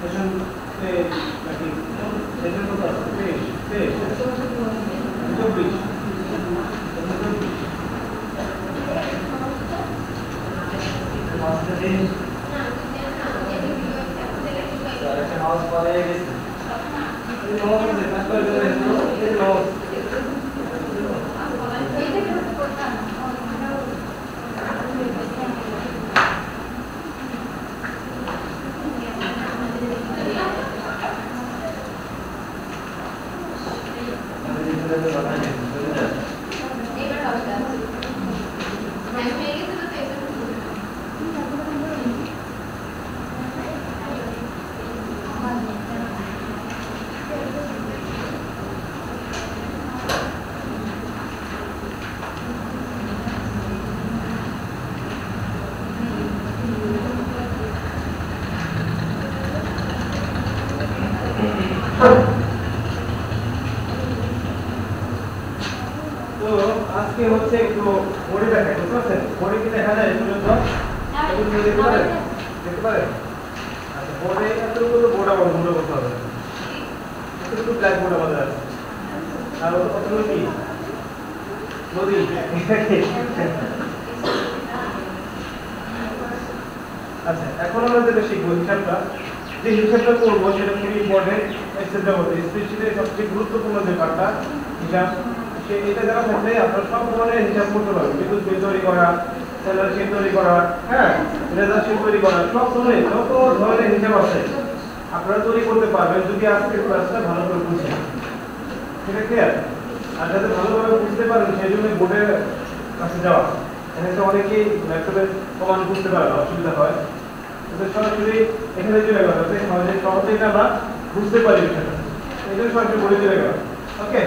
Session নাকি session কত আছে 23 হাউস পরে গেছে তো আজকে হচ্ছে একটু বডি দেখাই বুঝতে পারছেন বডি কি দেখা যায় শুনুন তো দেখতে পারেন আচ্ছা বডি এতটুকু তো বড় বড় মুড়ো করতে হবে এতটুকু ব্ল্যাক বোর্ড আমাদের আছে আর অতটুকু কি নদী আচ্ছা এখন আমরা যেটা শিখবো হিসাবটা যে হিসাবটা করবো সেটা খুবই ইম্পর্টেন্ট এক্সেসের মধ্যে স্পেশালি সবচেয়ে গুরুত্বপূর্ণ যে পার্টটা হিসাব এটা যারা থাকলে আপনারা সব ধরনের হিসাব করতে পারবেন বিদ্যুৎ বিল তৈরি করা স্যালারি শিট তৈরি করা হ্যাঁ রেজাল্ট শিট তৈরি করা সব ধরনের যত ধরনের হিসাব আছে আপনারা তৈরি করতে পারবেন যদি আজকের ক্লাসটা ভালো করে বুঝেন ঠিক আছে আর যাতে ভালোভাবে বুঝতে পারেন সেই জন্য বোর্ডের কাছে যাওয়া এখানে তো অনেকেই ল্যাপটপে কমান্ড বুঝতে পারে না অসুবিধা হয় তো সরাসরি এখানে চলে গেল সহজেই আমরা বুঝতে পারি বিষয়টা এই জন্য সরাসরি বলে চলে গেল ওকে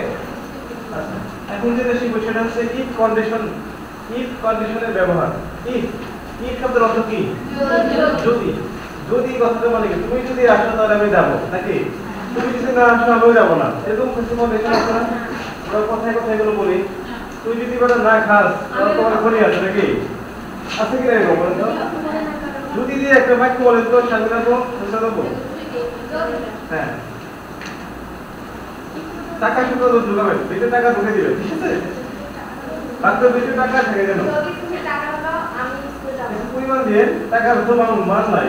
আচ্ছা এখন যেটা শিখবো সেটা হচ্ছে ইফ কন্ডিশনের ব্যবহার ইফ শব্দের অর্থ কি যদি কথাটা মানে কি তুমি যদি আসো তাহলে আমি যাবো নাকি তুমি যদি না আসো আমিও যাবো না এরকম কিছু কন্ডিশন আছে না আমরা কথায় এগুলো বলি তুই যদি বেটা না খাস তাহলে তোমার ঘরে আছে নাকি আছে কি না এরকম বলেন তো যদি দিয়ে একটা বাক্য বলেন তো স্বাধীনতা দেবো হ্যাঁ টাকা শুধু ঢুকাবেন বেশি টাকা ঢুকে দিবেন ঠিক আছে মাত্র বেশি টাকা থাকে যেন পরিমাণ দিয়ে টাকার তো মান নাই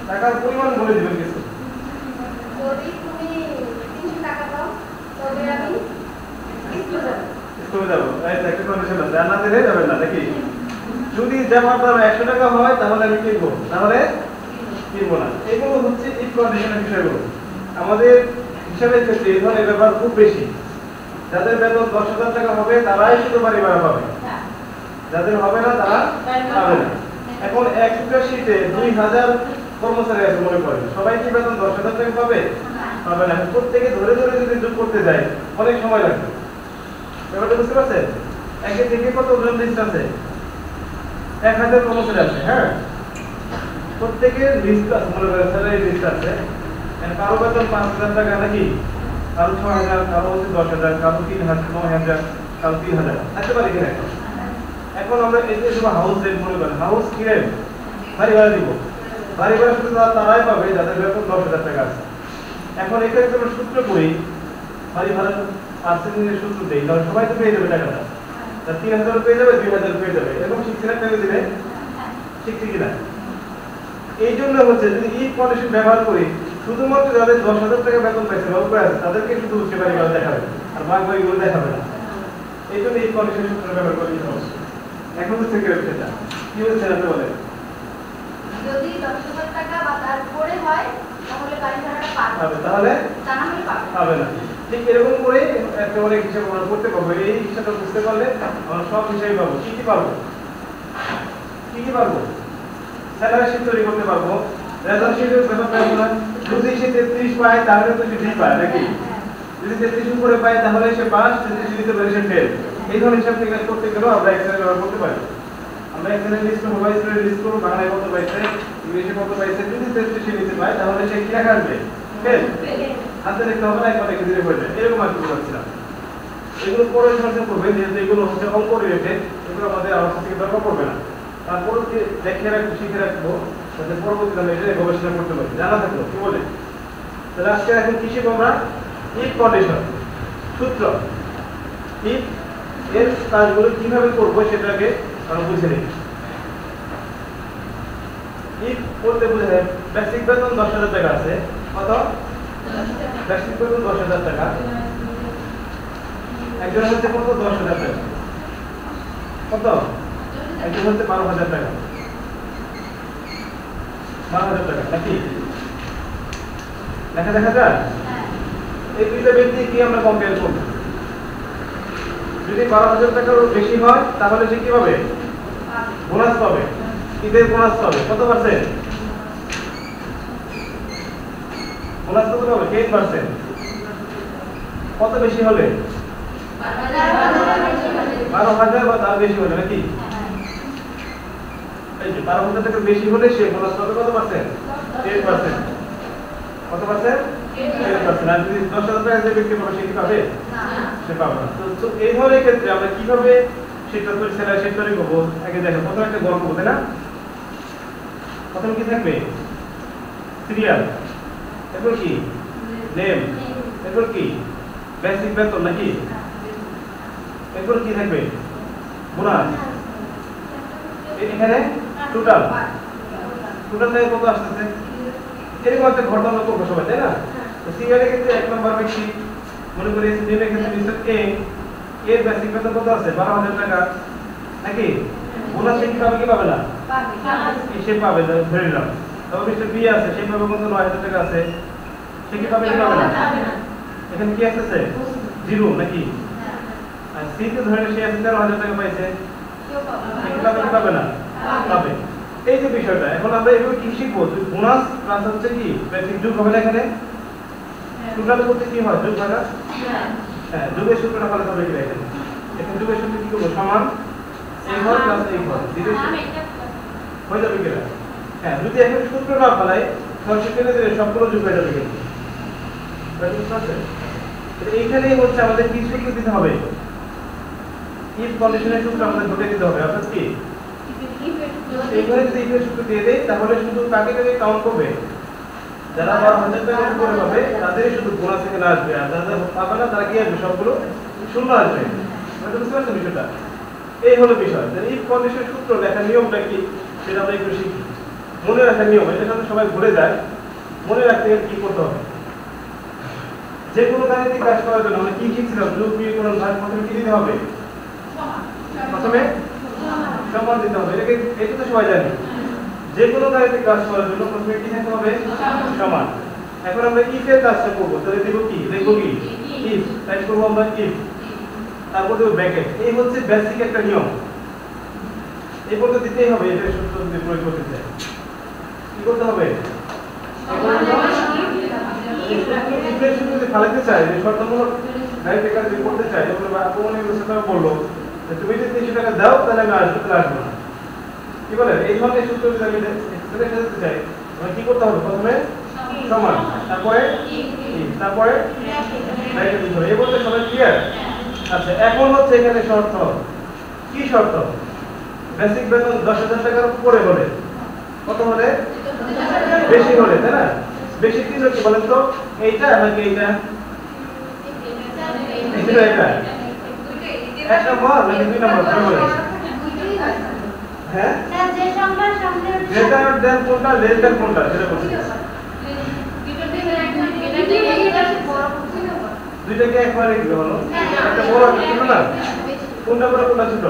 টাকার পরিমাণ বলে দিবেন কিছু যদি তুমি 300 টাকা দাও তবে আমি স্কুলে যাবো একটা কন্ডিশন আছে আর না দিলে যাবেন না নাকি যদি যেমন দাম 100 টাকা হয় তাহলে আমি কিনবো তাহলে কিনবো না এগুলো হচ্ছে ইফ কন্ডিশনের বিষয়গুলো আমাদের হিসাবের ক্ষেত্রে এই ধরনের ব্যবহার খুব বেশি যাদের বেতন 10,000 টাকা হবে তারাই শুধু বাড়ি ভাড়া পাবে যাদের হবে না তারা পাবে না এখন একটা শীটে 2000 কর্মচারী আছে মনে করেন সবাই কি বেতন 10,000 টাকা পাবে পাবে না প্রত্যেকে ধরে যদি যোগ করতে যায় অনেক সময় লাগবে ব্যাপারটা বুঝতে পারছেন একে থেকে কতজন লিস্ট আছে 1000 কর্মচারী আছে হ্যাঁ প্রত্যেকের লিস্ট আছে মনে করেন স্যালারি লিস্ট আছে কারো বেতন 5,000 টাকা নাকি কারো 6,000 কারো হচ্ছে 10,000 কারো 3,000 9,000 কারো 3,000 থাকতে পারে কিনা এখন আমরা এই যে হাউস রেন্ট মনে করেন হাউস কি রেন্ট বাড়ি ভাড়া দিব বাড়ি ভাড়া শুধু তারাই পাবে যাদের বেতন 10,000 টাকা আছে এখন এখানে যদি আমরা সূত্র করি বাড়ি ভাড়া পার্সেন্টেজের সূত্র দেই তাহলে সবাই তো পেয়ে যাবে টাকাটা 3,000 পেয়ে যাবে 2,000 পেয়ে যাবে এরকম শিক্ষা পেয়ে দিলে শিখছি কিনা এই জন্য হচ্ছে যদি ইফ কন্ডিশন ব্যবহার করি শুধুমাত্র যাদের 10,000 টাকা বেতন পাইছে বা উপরে আছে তাদেরকে শুধু সে বাড়ি ভাড়া দেখাবে আর বাকিগুলো দেখাবে না এই জন্য ইফ কন্ডিশন সূত্র ব্যবহার করি এখন হচ্ছে সেটা কি হচ্ছে আপনি বলেন যদি 10,000 টাকা বা তার উপরে হয় তাহলে বাড়ি ভাড়াটা পাবে তাহলে তা না হলে পাবে না ঠিক এরকম করে একেবারে হিসাব আমরা করতে পারবো এই হিসাবটা বুঝতে পারলে আমরা সব হিসাবই পাবো কি পারবো স্যালারি শিট তৈরি করতে পারবো রেজাল্ট শিটের ব্যাপার পাবো না যদি সে 33 পায় তাহলে তো সে ঠিক পায় নাকি যদি 33 উপরে পায় তাহলে সে পাস যদি দিতে পারে সে ফেল এই ধরনের হিসাব নিকাশ করতে গেলেও আমরা এক্সেল ব্যবহার করতে পারি আমরা এক্সেল লিস্ট করব মোবাইল লিস্ট করব বাংলায় কত পাইছে ইংলিশে কত পাইছে যদি 33 সে নিতে পায় তাহলে সে কি লেখা আসবে ফেল হাতে লিখতে হবে না একবার লিখে দিলে হয়ে যায় এরকম আর কি বলছিলাম এগুলো পরে চর্চা করবেন যেহেতু এগুলো হচ্ছে অঙ্ক রিলেটেড এগুলো আমাদের আমার থেকে দরকার পড়বে না তারপর দেখে রাখবো, শিখে রাখবো, যাতে পরবর্তীতে আমি এটা গবেষণা করতে পারি, জানা থাকলো। কি বলে? তাহলে আজকে এখন কি শিখবো আমরা? ইফ কন্ডিশন, সূত্র। ইফ এর কাজগুলো কিভাবে করবো সেটাকে আমরা বুঝে নিই। ইফ বলতে বুঝে বেসিক বেতন 10,000 টাকা আছে। কত? বেসিক বেতন 10,000 টাকা। একজন হচ্ছে কত? 10,000 টাকা। কত? একজন হচ্ছে 12,000 টাকা। 12,000 টাকা নাকি? দেখা যায় এই দুইটা ব্যক্তি কি আমরা কম্পেয়ার করব? যদি 12,000 টাকার বেশি হয় তাহলে সে কি পাবে? বোনাস পাবে। ঈদের বোনাস পাবে। কত পার্সেন্ট? বোনাস কত পাবে? 10%। কত বেশি হলে? 12,000 বা তার বেশি হলে নাকি? এই যে 12,000 টাকা বেশি হলে সে বোনাস পাবে কত পার্সেন্ট? 10%। কত পার্সেন্ট? 10%। আর যদি 10,000 টাকা যে ব্যক্তি পাবে সে কি পাবে? সে পাবে না। তো এই ধরনের ক্ষেত্রে আমরা কিভাবে সেটা তৈরি সেট তৈরি করবো? আগে দেখো, প্রথমে একটা গল্প, তাই না? প্রথমে কি থাকবে? সিরিয়াল, এরপর কি নেম, এরপর কি বেসিক বেতন নাকি? এরপর কি থাকবে? বোনাস। এখানে টোটাল থেকে কত আসতেছে? এরকম একটা ঘটনা করবো সবাই, তাই না? তো সিরিয়ালের ক্ষেত্রে 1 নম্বর ব্যক্তি, মনে করি নেমের ক্ষেত্রে মিস্টার এ, এর বেসিক বেতন কত আছে? 12,000 টাকা নাকি? বোনাস সে কি পাবে কি পাবে না? সে পাবে, ধরে নিলাম। তারপর মিস্টার বি আছে, সে পাবে কত? 9,000 টাকা আছে, সে কি পাবে কি পাবে না? এখানে কি আসতেছে? 0 নাকি? আর সি তে ধরে সে আছে 13,000 টাকা পাইছে, সে কি পাবে কি পাবে না? পাবে। এই যে বিষয়টা, এখন আমরা এভাবে কি শিখবো? বোনাস প্লাস হচ্ছে কি বেসিক যোগ হবে না এখানে? টোটাল করতে কি হয়? যোগ হয় না? হ্যাঁ, যোগের সূত্রটা ফলে তবে কি দেখেন, এখানে যোগের সূত্র কি করবো? সমান এই ঘর প্লাস এই ঘর দিলে হয়ে যাবে কিনা? হ্যাঁ, যদি এখন সূত্র না ফেলাই তাহলে সেখানে দিলে সবগুলো যোগ হয়ে যাবে কিন্তু। বুঝতে পারছেন? এইখানেই হচ্ছে আমাদের কি সূত্র দিতে হবে? ইফ কন্ডিশনের সূত্র আমাদের ধরে দিতে হবে। অর্থাৎ কি এইখানে যদি ইফের সূত্র দিয়ে দেই তাহলে শুধু কাকে কাউন্ট করবে? যারা 12,000 টাকার উপরে পাবে তাদেরই শুধু বোনাস এখানে আসবে, আর যারা পাবে না তারা কি আসবে? সবগুলো শূন্য আসবে। বুঝতে পারছেন বিষয়টা? এই হলো বিষয়। ইফ কন্ডিশনের সূত্র লেখার নিয়মটা কি সেটা আমরা একটু শিখি। মনে রাখার নিয়ম, এটা সাথে সবাই ভুলে যায়। মনে রাখতে কি করতে হবে? যে কোনো গাণিতিক কাজ করার জন্য আমরা কি শিখছিলাম? যোগ বিয়োগ গুণন ভাগ, প্রথমে কি দিতে হবে? প্রথমে সমান দিতে হবে। এটা তো সবাই জানে। যে কোনো গাণিতিক কাজ করার জন্য প্রথমে কি দিতে হবে? সমান। এখন আমরা ইফ এর কাজটা করব, তাহলে দেব কি? লিখব কি? ইফ। টাইপ করব আমরা ইফ, তারপর দেব ব্র্যাকেট। এই হচ্ছে বেসিক একটা নিয়ম, এই পর্যন্ত দিতেই হবে। এটা সূত্র যদি প্রয়োগ করতে চাই কি করতে হবে? ইফের সূত্র যদি ফালাইতে চাই, যে শর্তমূলক গাণিতিক কাজ যদি করতে চাই, তাহলে আপনি সেটা বললো তুমি যদি 300 টাকা দাও তাহলে আমি আসবো, তাহলে আসবো না। কি বলে? এই ধরনের সূত্র যদি আমি সাজাতে চাই তাহলে কি করতে হবে? প্রথমে সমান, তারপরে তারপরে ব্র্যাকেট দিতে হবে। এই বলতে সবাই ক্লিয়ার? আচ্ছা, এখন হচ্ছে এখানে শর্ত। কি শর্ত? বেসিক বেতন 10,000 টাকার উপরে হলে, কত হলে? বেশি হলে, তাই না? বেশি কি হচ্ছে বলেন তো? এইটা নাকি এইটা? এইটা এক নম্বর নাকি 2 নম্বর? হ্যাঁ, যে সংখ্যার সামনে গ্রেটার দেন কোনটা, লেস দেন কোনটা সেটা বলছি। দুইটাকে একবারে কি হলো? একটা বড় একটা ছোট না? কোনটা বড় কোনটা ছোট?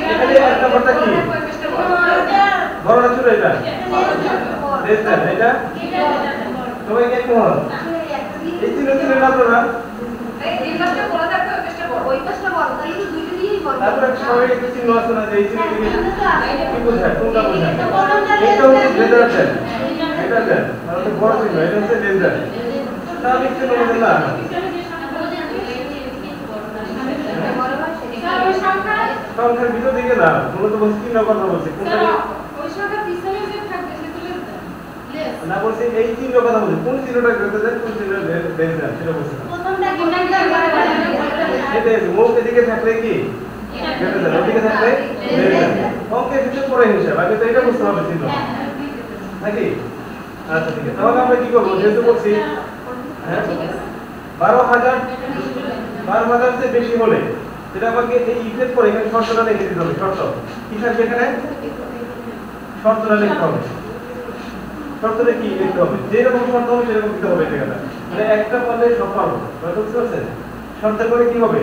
এখানে এক নম্বরটা কি? বড়টা ছোট, এটা লেস দেন, এটা সবাই কি এক হল? এই তিনটা না আপনারা তারপরে সবাই একটু চিহ্ন আছে না, যে এই চিহ্ন কি বোঝায়? কোনটা বোঝায়? এটা হচ্ছে গ্রেটার দেন, এটা দেন, আর ওটা বড় চিহ্ন, এটা হচ্ছে লেস দেন। স্বাভাবিক চিহ্ন বোঝেন না? সংখ্যার ভিতর দিকে না, মূলত বলছি চিহ্ন কথা বলছি। কোনটা না বলছি এই চিহ্ন কথা বলছি, কোন চিহ্নটা গ্রেটার দেন, কোন চিহ্নটা লেস দেন সেটা বলছি। এটা মুখ এদিকে থাকলে কি কেটে দেন, ওদিকে থাকলে লেগে যাবে। অঙ্কের ভিতরে পড়ে হিসাব, আগে তো এটা বুঝতে হবে ছিল নাকি? আচ্ছা ঠিক আছে, তাহলে আমরা কি করবো, যেহেতু বলছি হ্যাঁ 12,000 চেয়ে বেশি হলে সেটা আমাকে এই ইফেক্ট করে এখানে শর্তটা লিখে দিতে হবে। শর্ত কি থাকবে এখানে? শর্তটা লিখতে হবে। শর্তটা কি লিখতে হবে? যেরকম শর্ত হবে সেরকম দিতে হবে জায়গাটা, মানে একটা পারলে সব পারবো, বুঝতে পারছেন? শর্ত করে কি হবে,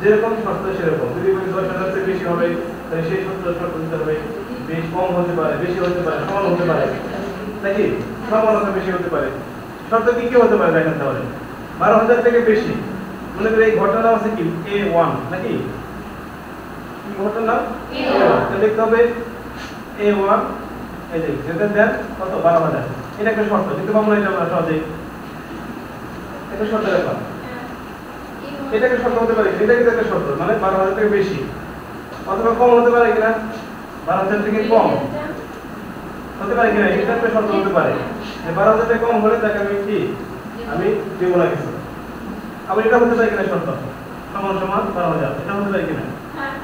যেরকম শর্ত সেরকম। যদি বলি 10,000 চেয়ে বেশি হবে তাহলে সেই শর্ত দিতে হবে। বেশ কম হতে পারে, বেশি হতে পারে, সমান হতে পারে নাকি? সমান অথবা বেশি হতে পারে। শর্ত কি কি হতে পারে দেখেন তাহলে। 12,000 থেকে বেশি, মনে করি এই ঘটনার নাম আছে কি A1 নাকি? কি ঘটনার নাম? A1। তাহলে লিখতে হবে A1 এই যে গ্রেটার দ্যান কত 12,000। এটা একটা শর্ত, কিন্তু আমরা এটা আমরা সহজেই এটা শর্ত রাখলাম। এটা একটা শর্ত হতে পারে, এটা কিন্তু একটা শর্ত, মানে 12,000 থেকে বেশি অথবা কম হতে পারে কিনা, 12,000 থেকে কম হতে পারে কিনা, এটা একটা শর্ত হতে পারে। 12,000 থেকে কম হলে তাকে আমি দেব না কিছু। আবার এটা হতে পারে কিনা শর্ত, সমান সমান 12,000, এটা হতে পারে কিনা?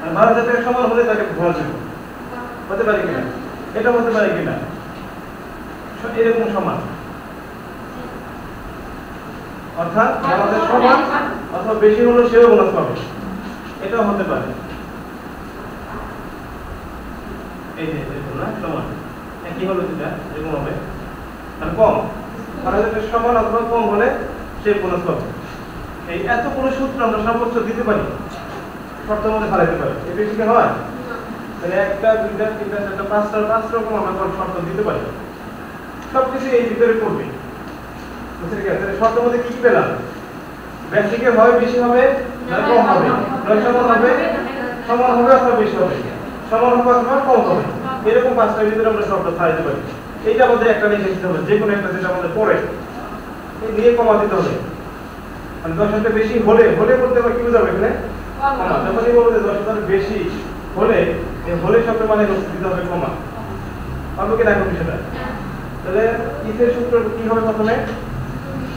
আর 12,000 থেকে সমান হলে তাকে ঘর দেব, হতে পারে কিনা? এটা হতে পারে কিনা? এরকম সমান, অর্থাৎ 12,000 সমান অথবা বেশি হলে সেও বোনাস পাবে, এটাও হতে পারে। এই যে দেখুন না সমান, কি হলো সেটা এরকম হবে, আর কম 12,000 সমান অথবা কম হলে সে বোনাস পাবে। এই এতগুলো সূত্র আমরা সর্বোচ্চ দিতে পারি, শর্তের মধ্যে ফেলাইতে পারি। এই বেশি কি হয় তাহলে 1 2 3 4 5 5 রকম আমরা শর্ত দিতে পারি, সবকিছু এই ভিতরে পড়বে। বুঝতে গেছে? তাহলে শর্তের মধ্যে কি কি পেলাম? বেসিকে হয় বেশি হবে না কম হবে, নয় সমান হবে, সমান হবে অথবা বেশি হবে, সমান হবে অথবা কম হবে, এরকম 5টার ভিতরে আমরা শর্ত ফেলাইতে পারি। এইটা আমাদের একটা লিখে দিতে হবে, যে কোনো একটা যেটা আমাদের পড়ে এই নিয়ে কমা দিতে হবে। মানে 10,000 বেশি হলে বলতে আমরা কি বুঝাবো এখানে? কমা। যখনই বলবো যে 10,000 বেশি হলে এই হলে শব্দের মানে দিতে হবে কমা। পাবো কি দেখো বিষয়টা? তাহলে ইফের সূত্র কি হবে? প্রথমে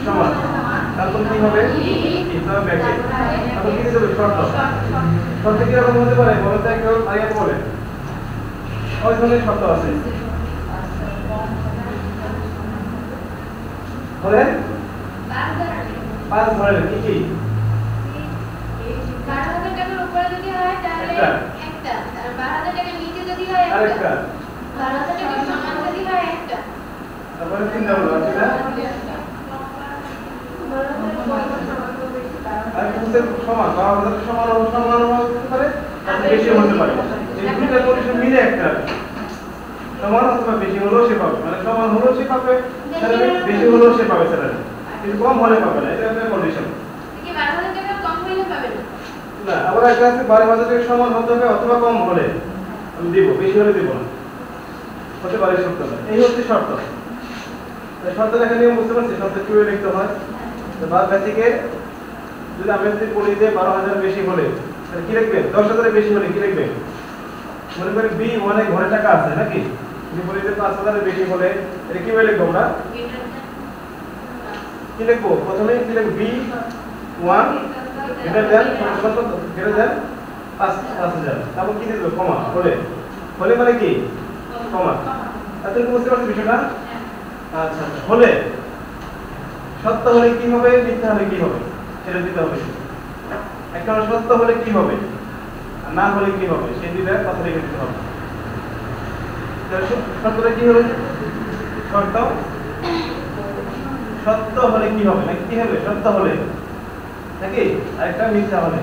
সমান, তারপর কি হবে? ইফ হবে ব্র্যাকেট, তারপর কি দিতে হবে? শর্ত। শর্ত কি রকম হতে পারে বলেন তো, কেউ আগে বলে। ওই ধরনের শর্ত আছে বলেন 5 ধরনের কি কি? 12,000 টাকার উপরে যদি হয় তাহলে একটা, আর 12,000 টাকার নিচে যদি হয় আরেকটা, 12,000 টাকার সমান যদি হয় একটা, তারপরে 3 হলো আছে না? আর কিছু সমান 12,000 সমান হতে পারে, আর বেশি হতে পারে। এই দুইটা কন্ডিশন মিলে একটা সমান অথবা বেশি হলেও সে পাবে, মানে সমান হলেও সে পাবে স্যালারি, বেশি হলেও সে পাবে স্যালারি, কিন্তু কম হলে পাবে না। এটা একটা কন্ডিশন। কি 12,000 টাকা কম হলে পাবে না? না, আবার একটা আছে 12,000 টাকা সমান হতে হবে অথবা কম হলে আমি দেব, বেশি হলে দেব না, হতে পারে শর্ত না। এই হচ্ছে শর্ত। তাই শর্ত লেখা নিয়ম বুঝতে পারছি, শর্ত কিভাবে লিখতে হয়। তো বাদ বেসিকে যদি আমি যদি বলি যে 12,000 বেশি হলে তাহলে কি লিখবেন? 10,000 বেশি হলে কি লিখবেন? মনে করি B1 এ ঘরে টাকা আছে নাকি? যদি বলি যে 5,000 বেশি হলে এটা কিভাবে লিখবো আমরা? কি লিখবো? প্রথমে কি লিখব? B1 গ্রেটার দেন 5,000, তারপর কি দেব? কমা। হলে মানে কি? কমা। তাহলে কি বুঝতে পারছেন বিষয়টা? আচ্ছা, হলে সত্য হলে কি হবে, মিথ্যা হলে কি হবে সেটা দিতে হবে। একটা সত্য হলে কি হবে আর না হলে কি হবে সেই দুইটা কথা লিখে দিতে হবে। সত্যটা কি হলো? সত্য হলে কি হবে, নাকি কি হবে? সত্য হলে নাকি আরেকটা মিথ্যা হলে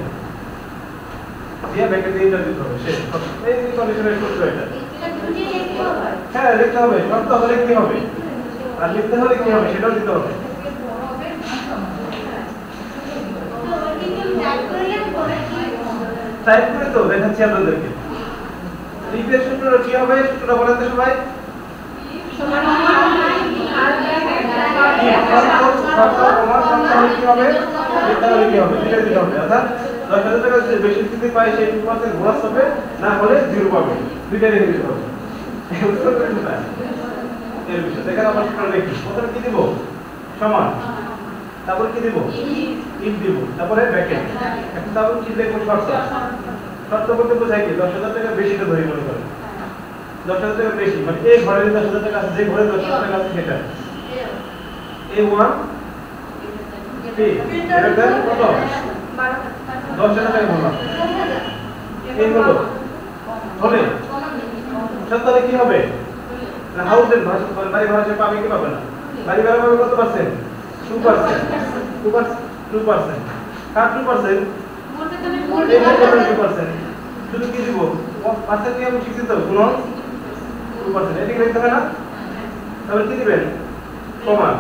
দিয়ে ব্যাকে দিয়ে দিতে হবে। শেষ। এই কন্ডিশনের সূত্র এটা। হ্যাঁ লিখতে হবে। সত্য হলে কি হবে আর মিথ্যা হলে কি হবে সেটাও দিতে হবে। টাইপ করে তো দেখাচ্ছি আপনাদেরকে। ইফের সূত্রটা কি হবে? সূত্রটা বলেন তো সবাই। কি হবে? মিথ্যা হলে কি হবে? দুইটা দিতে হবে। অর্থাৎ 10,000 টাকা যে বেশি স্থিতি পায় সেই 2% বোনাস হবে, না হলে 0 পাবে। দুইটা রেখে দিতে হবে। এর বিষয় দেখেন আমরা সূত্র লিখি। প্রথমে কি দিব? সমান। তারপর কি দিব? ইফ দিব। তারপরে ব্র্যাকেট। এখন তারপর কি লিখব? শর্ত। শর্ত বলতে বোঝায় কি 10,000 টাকা বেশিটা ধরি মনে করেন 10,000 টাকা বেশি মানে এই ঘরে 10,000 টাকা আছে যে ঘরে 10,000 টাকা আছে সেটা A1 এটা কত 10,000 টাকা বললাম এই হলো হলে তাহলে কি হবে না হাউসের ভাষা বাড়ি ভাড়া সে পাবে কি পাবে না বাড়ি ভাড়া পাবে কত পার্সেন্ট 2% 2% কার 2% এই 2% শুধু কি দিব পার্সেন্ট নিয়ে আমি শিখছি তো কোন 2% এদিকে লিখতে হবে না তাহলে কি দিবেন কমা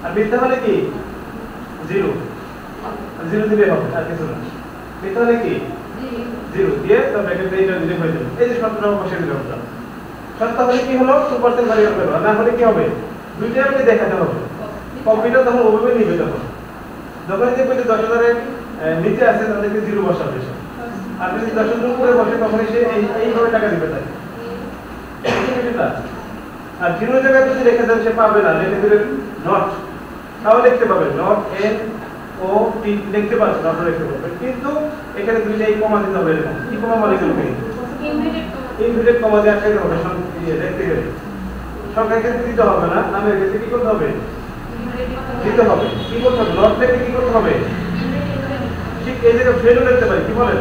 আর মিথ্যা হলে কি 0 0 দিলে হবে আর কিছু না মিথ্যা হলে কি 0 দিয়ে তো ব্র্যাকেটে এইটা দিলে হয়ে যাবে এই যে শর্তটা বসে দিলাম আমরা শর্ত হলে কি হলো 2% বাড়ি হবে না হলে কি হবে দুইটাই আমাকে দেখাতে হবে কম্পিউটার তখন ওভাবে নিবে তখন যখন দেখবে যে 10,000 এর নিচে আছে তাদেরকে 0 বসাবে আর যদি 10,000 এর উপরে বসে তখন সে এইভাবে টাকা দিবে তাই এটা আর 0 জায়গায় যদি রেখে দেন সে পাবে না লিখে দিবেন নট তাও লিখতে পাবেন নট এন ও টি লিখতে পারছেন নট লিখতে পারবেন কিন্তু এখানে দুইটাই কমা দিতে হবে এরকম কি কমা মানে কি ইনভার্টেড কমা দিয়ে আটকাতে হবে দেখতে গেলে সংখ্যার ক্ষেত্রে দিতে হবে না নামের ক্ষেত্রে কি করতে হবে দিতে হবে কি করতে হবে নট লিখে কি করতে হবে ঠিক এই জায়গায় ফেলও লিখতে পারি কি বলেন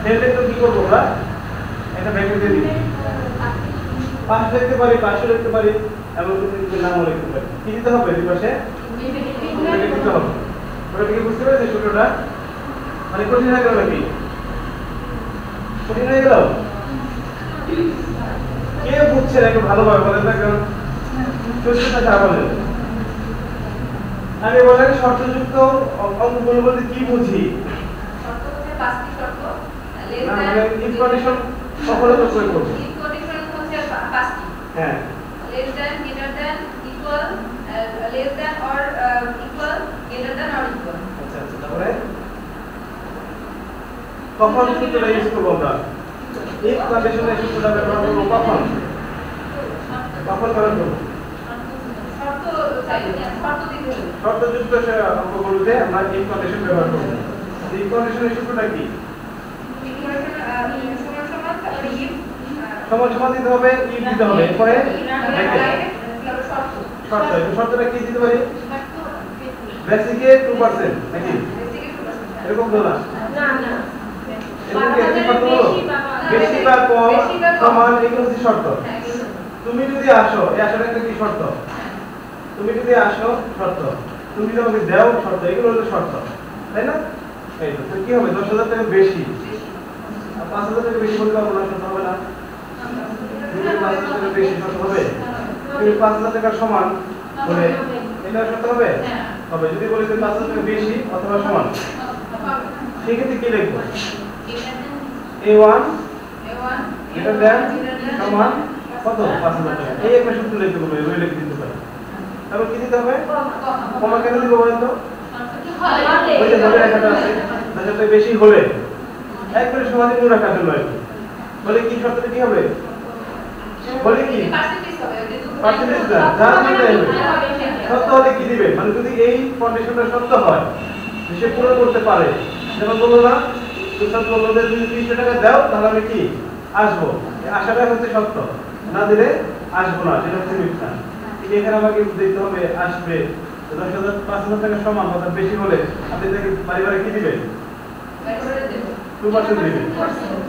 ফেল লিখতে কি করব আমরা এটা ব্র্যাকেট দিয়ে দিই পাঁচ লিখতে পারি 500 লিখতে পারি এবং নামও লিখতে পারি কি দিতে হবে এই পাশে ব্র্যাকেট দিতে হবে ওটা কি বুঝতে পেরেছেন সূত্রটা মানে কঠিন হয়ে গেল নাকি কঠিন হয়ে গেল কে বুঝছেন একটু ভালোভাবে বলেন না কারণ সূত্রটা যা বলেন আমি বলেন শর্তযুক্ত অঙ্কগুলো বলতে কি বুঝি শর্ত হচ্ছে পাঁচটি শর্ত না মানে ইফ কন্ডিশন কখনো তো প্রয়োগ করব ইফ কন্ডিশন হচ্ছে পাঁচটি হ্যাঁ less than greater than equal less than or equal greater than or equal আচ্ছা আচ্ছা তারপরে কখন সূত্রটা ইউজ করব আমরা ইফ কন্ডিশনে সূত্রটা ব্যবহার করব কখন ব্যবহার করব শর্ত দিতে হবে শর্তযুক্ত অঙ্কগুলোতে আমরা ইফ কন্ডিশন ব্যবহার করব ইফ কন্ডিশনের সূত্রটা কি সমান সমান দিতে হবে ইফ দিতে হবে এরপরে শর্ত শর্তটা কি দিতে পারি বেসিকে 2% নাকি এরকম তো না বেশি বা কম সমান এগুলো হচ্ছে শর্ত তুমি যদি আসো এই আসার একটা কি শর্ত তুমি যদি আসো শর্ত তুমি যদি আমাকে দাও শর্ত এগুলো হলো শর্ত তাই না এই তো কি হবে 10,000 টাকা বেশি আর 5,000 টাকা বেশি বলতে পারবো না শর্ত হবে না যদি 5,000 টাকা বেশি শর্ত হবে তুমি 5,000 টাকার সমান বলে এটা শর্ত হবে হবে যদি বলি যে 5,000 টাকা বেশি অথবা সমান সেক্ষেত্রে কি লিখবো A1 এটা দেন সমান কত 5,000 টাকা এই একটা সূত্র লিখতে হবে ওই লিখে দিতে পারি তারপর কি দিতে হবে কমা কেন দিব বলেন তো ওই যে ধরে রাখাটা আছে যাতে বেশি হলে একবারে সমানে মনে রাখার জন্য বলে কি শর্তটা কি হবে বলে কি পার্সেন্টেজ না যা দিতে হবে সত্য হলে কি দিবে মানে যদি এই কন্ডিশনটা সত্য হয় সে পূরণ করতে পারে যেমন বললো না তুষার বললো যে যদি 300 টাকা দাও তাহলে আমি কি আসবো আশাটা হচ্ছে সত্য না দিলে আসবো না সেটা হচ্ছে মিথ্যা ঠিক এখানে আমাকে দেখতে হবে আসবে 10,000 5,000 টাকা সমান অর্থাৎ বেশি হলে আপনি তাকে পরিবারে কি দিবেন 2% দিবেন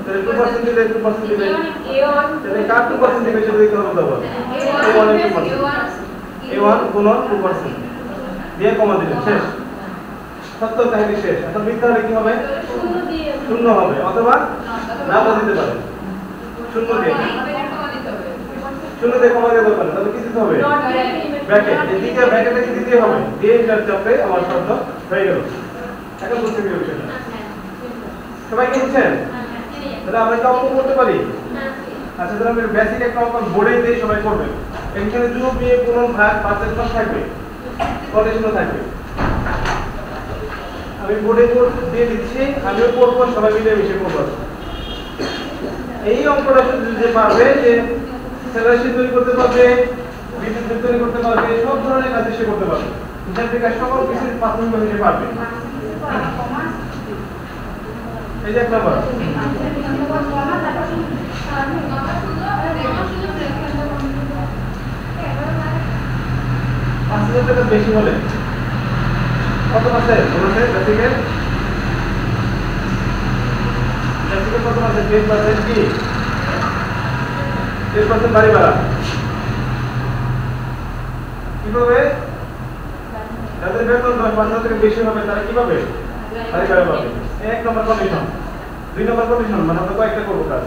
তাহলে 2% দিলে 2% দিবেন তাহলে কার 2% দিবে সেটা দেখতে হবে তখন A1 গুণ 2% দিয়ে কমা দিবেন শেষ সত্য কাহিনী শেষ এখন মিথ্যা হলে কি হবে শূন্য হবে অথবা নাও দিতে পারে শূন্য দিয়ে কমা দিয়ে দরকার তাহলে কি দিতে হবে ব্র্যাকেট এই দ্বিতীয় ব্র্যাকেটে কি দিতে হবে দিয়ে ইন্টার চাপে আমার শর্ত হয়ে গেল এখন বুঝতে পেরে বিষয়টা সবাই কি বুঝছেন তাহলে আমরা কি অঙ্ক করতে পারি আচ্ছা তাহলে আমি বেসিক একটা অঙ্ক বোর্ডে দিয়ে সবাই করবে এখানে যোগ বিয়োগ গুণন ভাগ পার্সেন্টেজ থাকবে কন্ডিশনও থাকবে আমি বোর্ডে দিয়ে দিচ্ছি আমিও করবো সবাই মিলে মিশে করবো এই অঙ্কটা যে পারবে যে স্যালারি তৈরি করতে পারবে বিদ্যুৎ তৈরি করতে পারবে সব ধরনের কাজ সে করতে পারবে হিসাব বিকাশ সকল কিছু প্রাথমিকভাবে সে পারবে এই যে 1 নম্বর 5000 টাকা বেশি হলে কত আছে বলেছে বেসিকের কত আছে 10% কি 10% বাড়ি ভাড়া কিভাবে যাদের বেতন 10,000 থেকে বেশি হবে তারা কিভাবে বাড়ি ভাড়া পাবে 1 নম্বর কন্ডিশন 2 নম্বর কন্ডিশন মানে আমরা কয়েকটা করব কাজ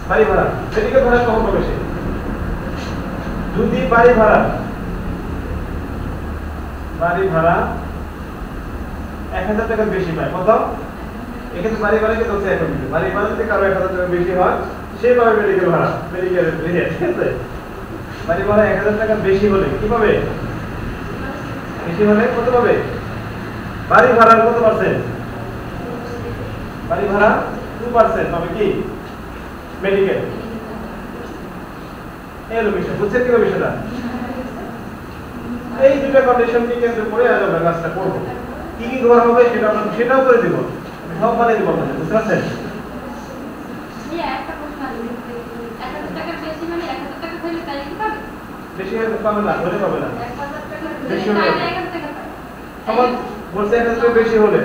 বাড়ি ভাড়া বেসিকের ভাড়া কত বেশি যদি বাড়ি ভাড়া 1000 টাকা বেশি পায় কত এক্ষেত্রে বাড়ি ভাড়াকে ধরছে এখন বাড়ি ভাড়া থেকে কারো 1000 টাকা বেশি হয় সে পাবে মেডিকেল ভাড়া মেডিকেল রেট ঠিক আছে বাড়ি ভাড়া 1000 টাকা বেশি হলে কি পাবে বেশি হলে কত পাবে বাড়ি ভাড়ার কত পার্সেন্ট বাড়ি ভাড়া 2% পাবে কি মেডিকেল এর বিষয় বুঝছেন কি বিষয়টা এই দুটো কন্ডিশনকে কেন্দ্র করে আজ আমরা কাজটা করব কি কি করা হবে সেটাও করে দিব আমি সব বলে দিব আপনাদের বুঝতে পারছেন একটা প্রশ্ন আছে 1000 টাকা বেশি মানে 1000 টাকা হইলে তাই কি পাবে বেশি হলে পাবে না হলে পাবে না 1000 টাকা বেশি হলে হলে 1000 টাকা পাবে সমান বলছে 1000 টাকা বেশি হলে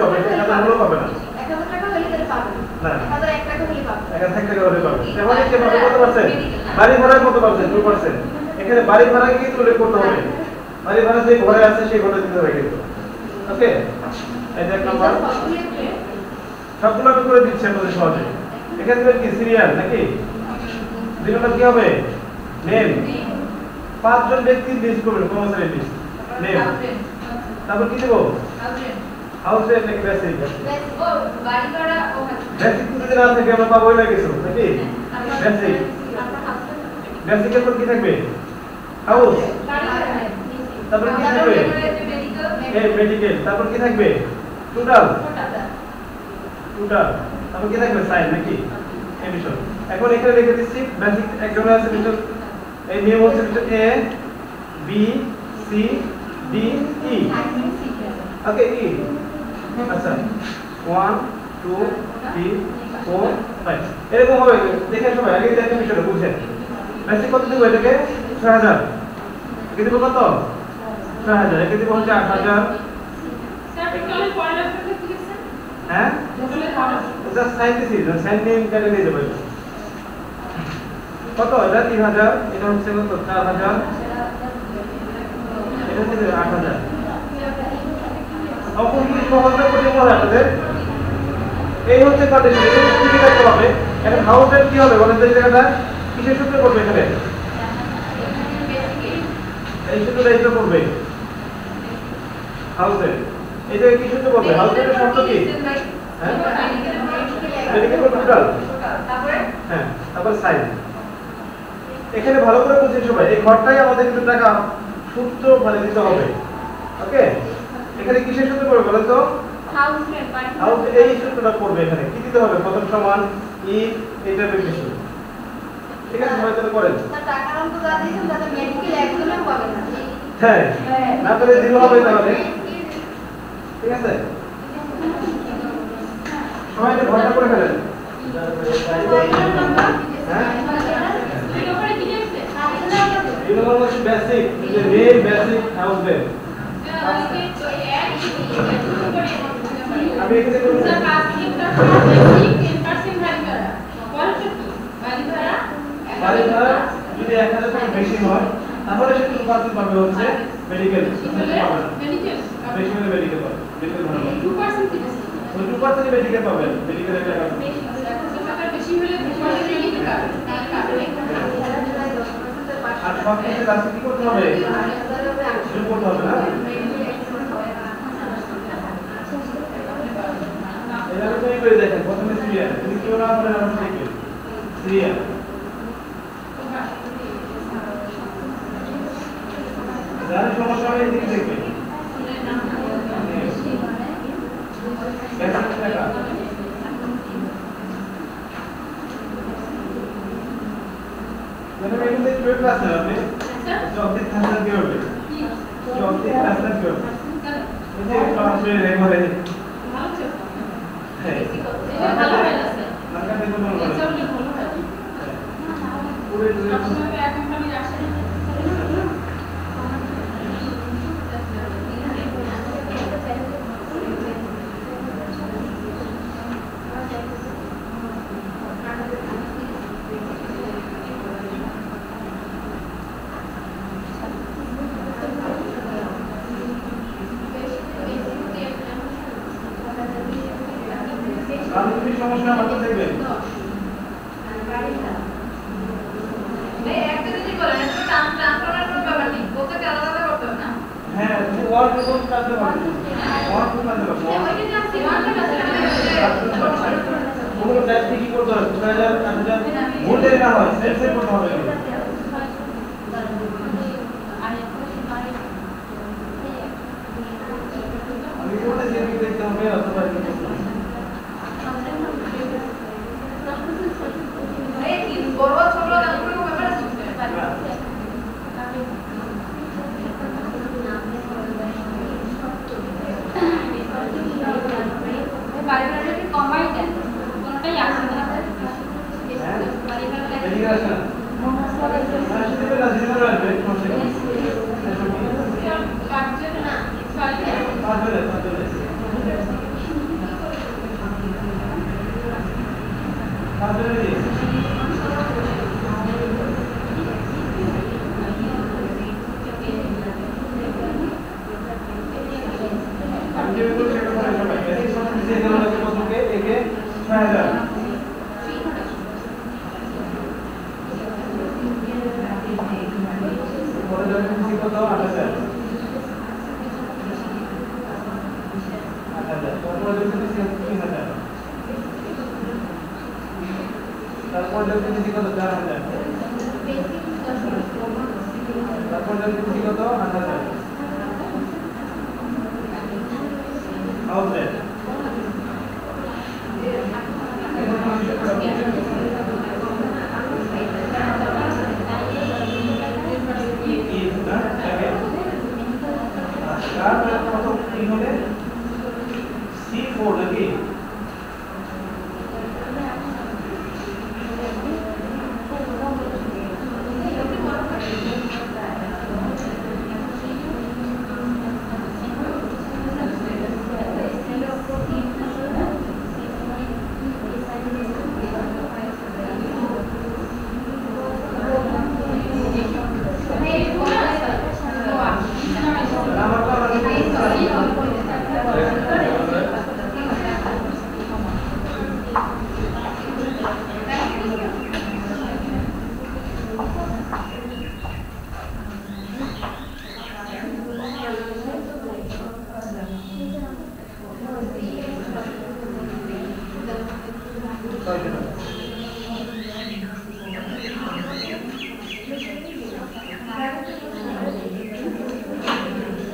পাবে 1000 হলেও পাবে না 1000 টাকা হলে তাই পাবে না 1001 টাকা হলে পাবে 1000 টাকা হলে পাবে তাহলে কি পাবে কত পার্সেন্ট বাড়ি ভাড়া কত পার্সেন্ট 2% এখানে বাড়ি ভাড়া কি উল্লেখ করতে হবে বাড়ি ভাড়া যে ঘরে আছে সেই ঘরে দিতে হবে কিন্তু ওকে এই যে 1 নাম্বার সবগুলো আমি করে দিচ্ছি আপনাদের সহজে এখানে দেবেন কি সিরিয়াল নাকি 2 নম্বর কি হবে নেম 5 জন ব্যক্তির লিস্ট করবেন কর্মচারীর লিস্ট নেম তারপর কি দেব হাউস রেন্ট নাকি বেসিক ও বাড়ি ভাড়া ও বেসিক যদি না থাকে আমরা পাবোই না কিছু নাকি বেসিক বেসিকের পর কি থাকবে হাউস তারপর কি থাকবে এই মেডিকেল তারপর কি থাকবে টোটাল তারপর কি থাকবে সাইন নাকি এই বিষয় এখন এখানে লিখে দিচ্ছি বেসিক একজনের আছে ভিতর এই নিয়ম হচ্ছে ভিতর A B C D E ওকে ই আচ্ছা 1 2 3 4 5 এরকম হবে দেখেন সবাই আগে দেখেন বিষয়টা বুঝেন বেসিক কত দিব এটাকে 6000 একে দিব কত 6000 একে দিব হচ্ছে 8000 স্যার টোটালে পড়া লাগবে কি লিখছেন হ্যাঁ টোটালে খাওয়া জাস্ট সাইন দিছি সাইন নিয়ে কেটে নিয়ে যাবে কত এটা 3000 এটা হচ্ছে কত 4000 এটা হচ্ছে 8000 অপর কি সহজে করতে হবে আপনাদের এই হচ্ছে কন্ডিশন এটা কি করতে হবে এখন হাউস রেন্ট কি হবে বলেন তো এই জায়গাটা কিসের সূত্রে করবে এখানে এই সূত্রটা এইটা করবে হাউস রেন্ট এই জায়গায় কি সূত্র করবে হাউস রেন্টের শর্ত কি হ্যাঁ মেডিকেল টোটাল হ্যাঁ তারপর সাইন এখানে ভালো করে বুঝছেন সবাই এই ঘরটাই আমাদের কিন্তু টাকা সূত্র মানে দিতে হবে ওকে এখানে কিসের সূত্র করবে বলেন তো হাউস রেন্ট হাউস এই সূত্রটা করবে এখানে কি দিতে হবে প্রথম সমান ই ইন্টারপ্রিটেশন ঠিক আছে সবাই তাহলে করেন টাকার অঙ্ক যা দিয়েছেন তাতে মেডিকেল একদমই পাবে না হ্যাঁ না তাহলে জিরো হবে তাহলে ঠিক আছে সবাই এটা ঘরটা করে ফেলেন হ্যাঁ এই নম্বর হচ্ছে বেসিক যে মেইন বেসিক হাউস রেন্ট আমি এখানে করব বাড়ি ভাড়া যদি 1000 টাকা বেশি হয় তাহলে সে 2% পাবে হচ্ছে মেডিকেল বেশি হলে মেডিকেল পাবে মেডিকেল ভাড়া 2% কি বেশি 2% মেডিকেল পাবেন মেডিকেলের টাকা বেশি হলে 2% মেডিকেল পাবে আর সব কিছু কাছে কি করতে হবে শুরু করতে হবে না এটা তুমি করে দেখেন প্রথমে সিরিয়াল তুমি কি না বলে আমরা দেখি সিরিয়াল যার সমস্যা হয় এদিকে দেখবে মানে এখানে কি ক্লাস আছে আপনি জবতে থাকতে কি হবে জবতে ক্লাসটা কি হবে এই যে ক্লাসে রেকর্ডে ভালো ছিল হ্যাঁ ভালো হয় না স্যার নাকা দেখো ভালো হয় এক্সাম্পল ভালো হয় পুরো সবসময় এখন আমি আসি রাজনীতির সমস্যা মাথা দেখবেন হ্যাঁ তুমি ওয়ার্ড কোন কাজে পারবে ওয়ার্ড কোন কাজে পারবে কোনো টাইপ কি করতে হবে 2000 ভোটে না হয় সেট করতে হবে আমি কোনটা দিয়ে দেখতে হবে অথবা তারপর যদি কত 4000 তারপর যদি কত 8000 আউটলেট কত কি হবে C4 নাকি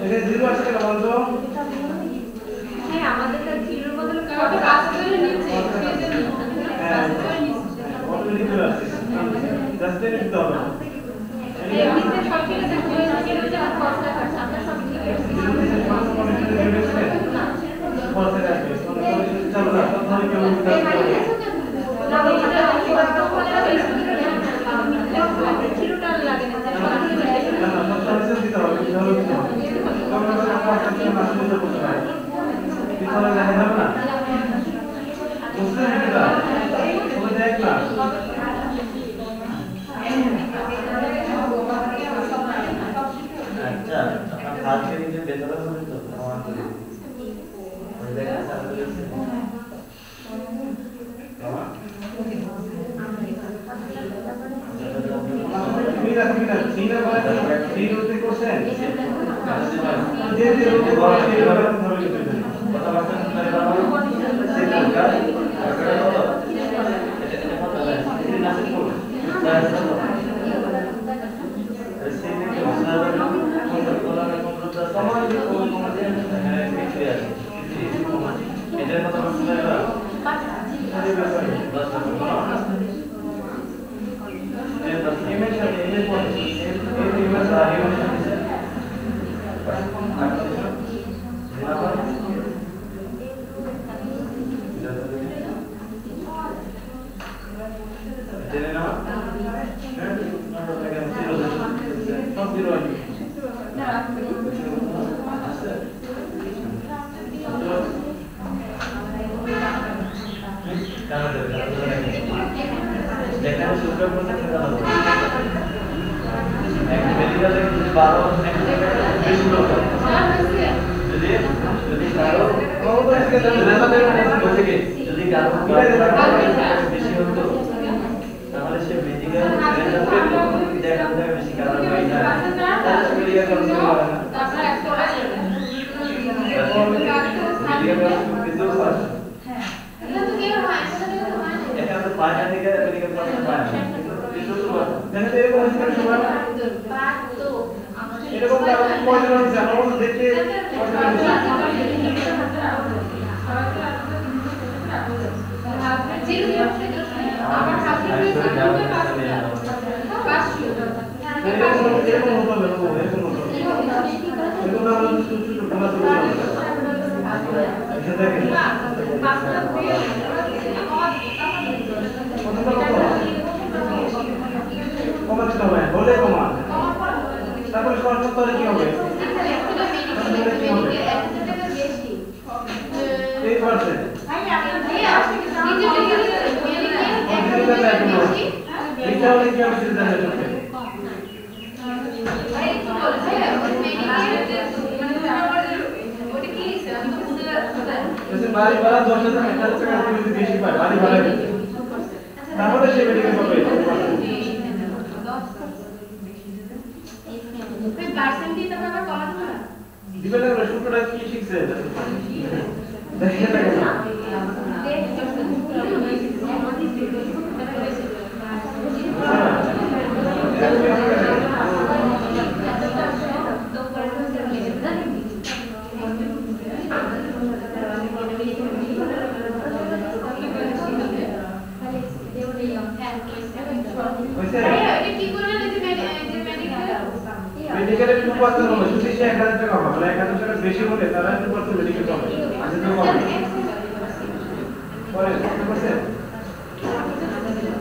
এটা 0 আছে কেন বলতো হ্যাঁ আমাদের তো 0 এর বদলে কারণে 5000 এর নিচে অলরেডি চলে আসছে জাস্ট লিখতে হবে এই নিচে সব কিছু দেখতে হবে যে কষ্ট আছে আমরা সব ঠিক আছে চলো না তাহলে কেউ আচ্ছা আপনার কালকে যে বেতন হবে তো আমার করে ওই জায়গা চালু হয়েছে যেখানে শুক্র করতে একটা মেডিকেলে 12 বেশি লোক যদি কারো যদি কারো বেশি হতো তাহলে সে মেডিকেল দেখা যায় বেশি কারণ হয় না তাহলে মেডিকেল করতে পারে না কিন্তু এখানে তো পাঁচটা থেকে মেডিকেল করতে পারে না কিন্তু এরকম কারণ কয়জন আছে আমরা দেখতে তারপরে সরকার কি হবে এই পারছে এটা হলে কি হবে সেটা জানা যাবে বাড়ি ভাড়া 10,000 টাকা যদি বেশি পায় বাড়ি ভাড়া তাহলে সে মেডিকেল পাবে পার্সেন্টেজ আমরা কমাবো না দিবেন না শুক্রটা কি শিখছে দেখেন না মেডিকেলের 2% হবে যদি সে 1000 টাকা হবে মানে 1000 টাকা বেশি হলে তারা 2% মেডিকেল পাবে আচ্ছা তো পাবে পরে 2%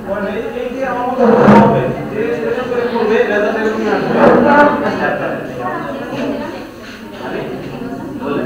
পরে এই যে আমাদের হবে যে এরকম করে করবে রেজাল্ট এরকম আসবে আমি বলে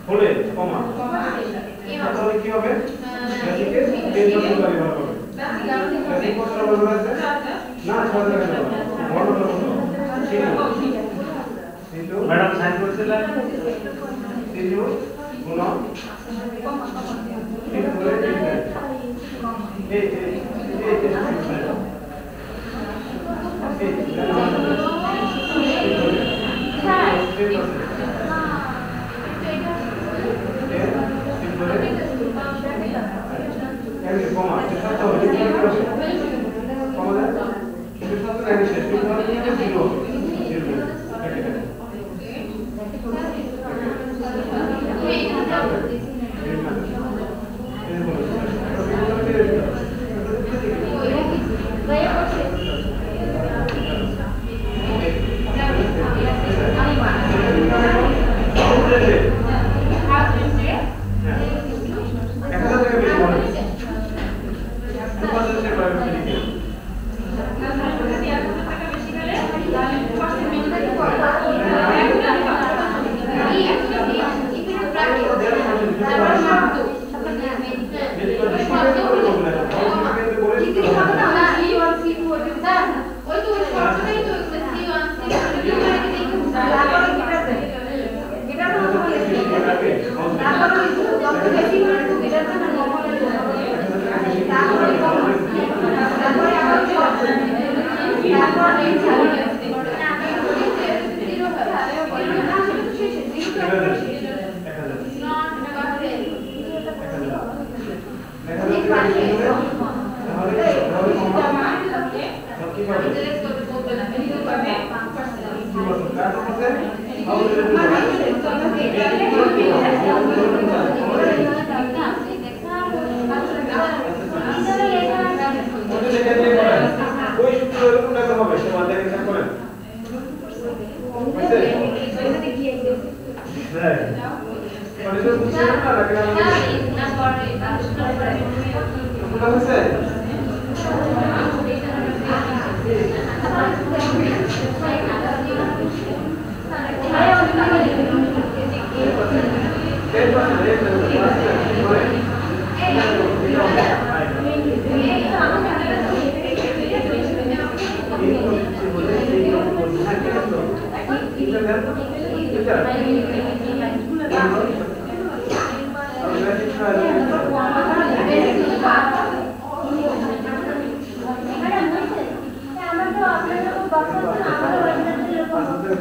হলে কমা তাহলে কি হবে বেসিকে 10% ব্যবহার করবে বেসিক কত ব্যবহার আছে না সহজ লাগে না বড় বড় ম্যাডাম সাইন করেছিলেন 3 গুণ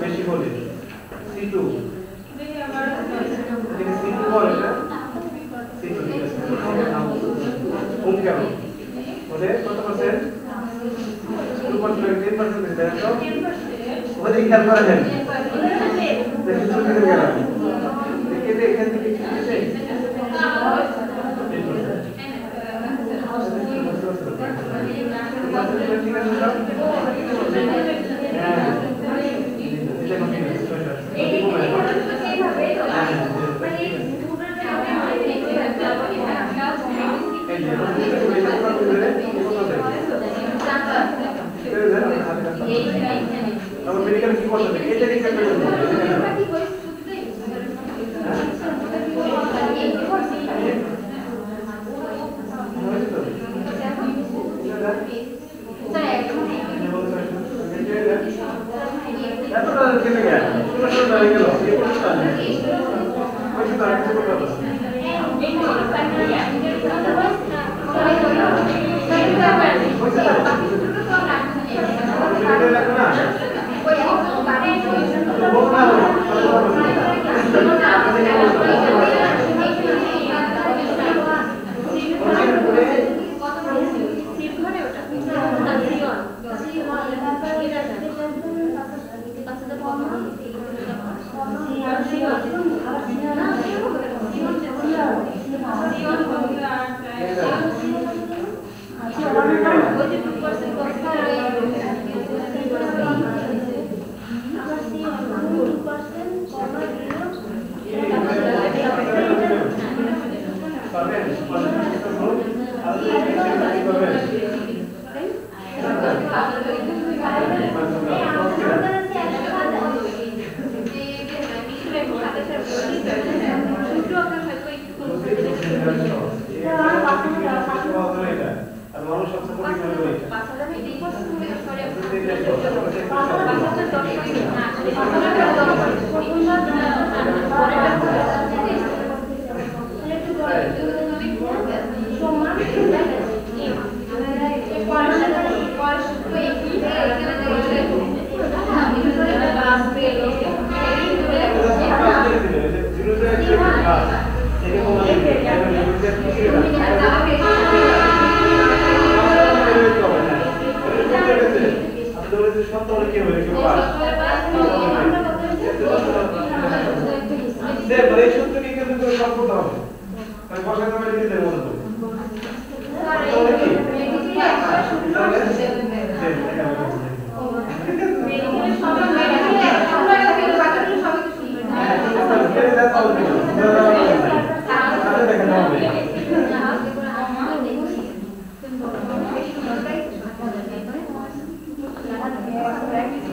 বেশি বলে C2 C2 বলে এটা C2 কম কেন বলে কত পার্সেন্ট 2% 10% দেন তো ওদের খেয়াল করা যায় দেখি তো কি গেল দেখি তো এখান থেকে কি আছে মেডিকেল কি করতে এটা কি করতে What এটা কোন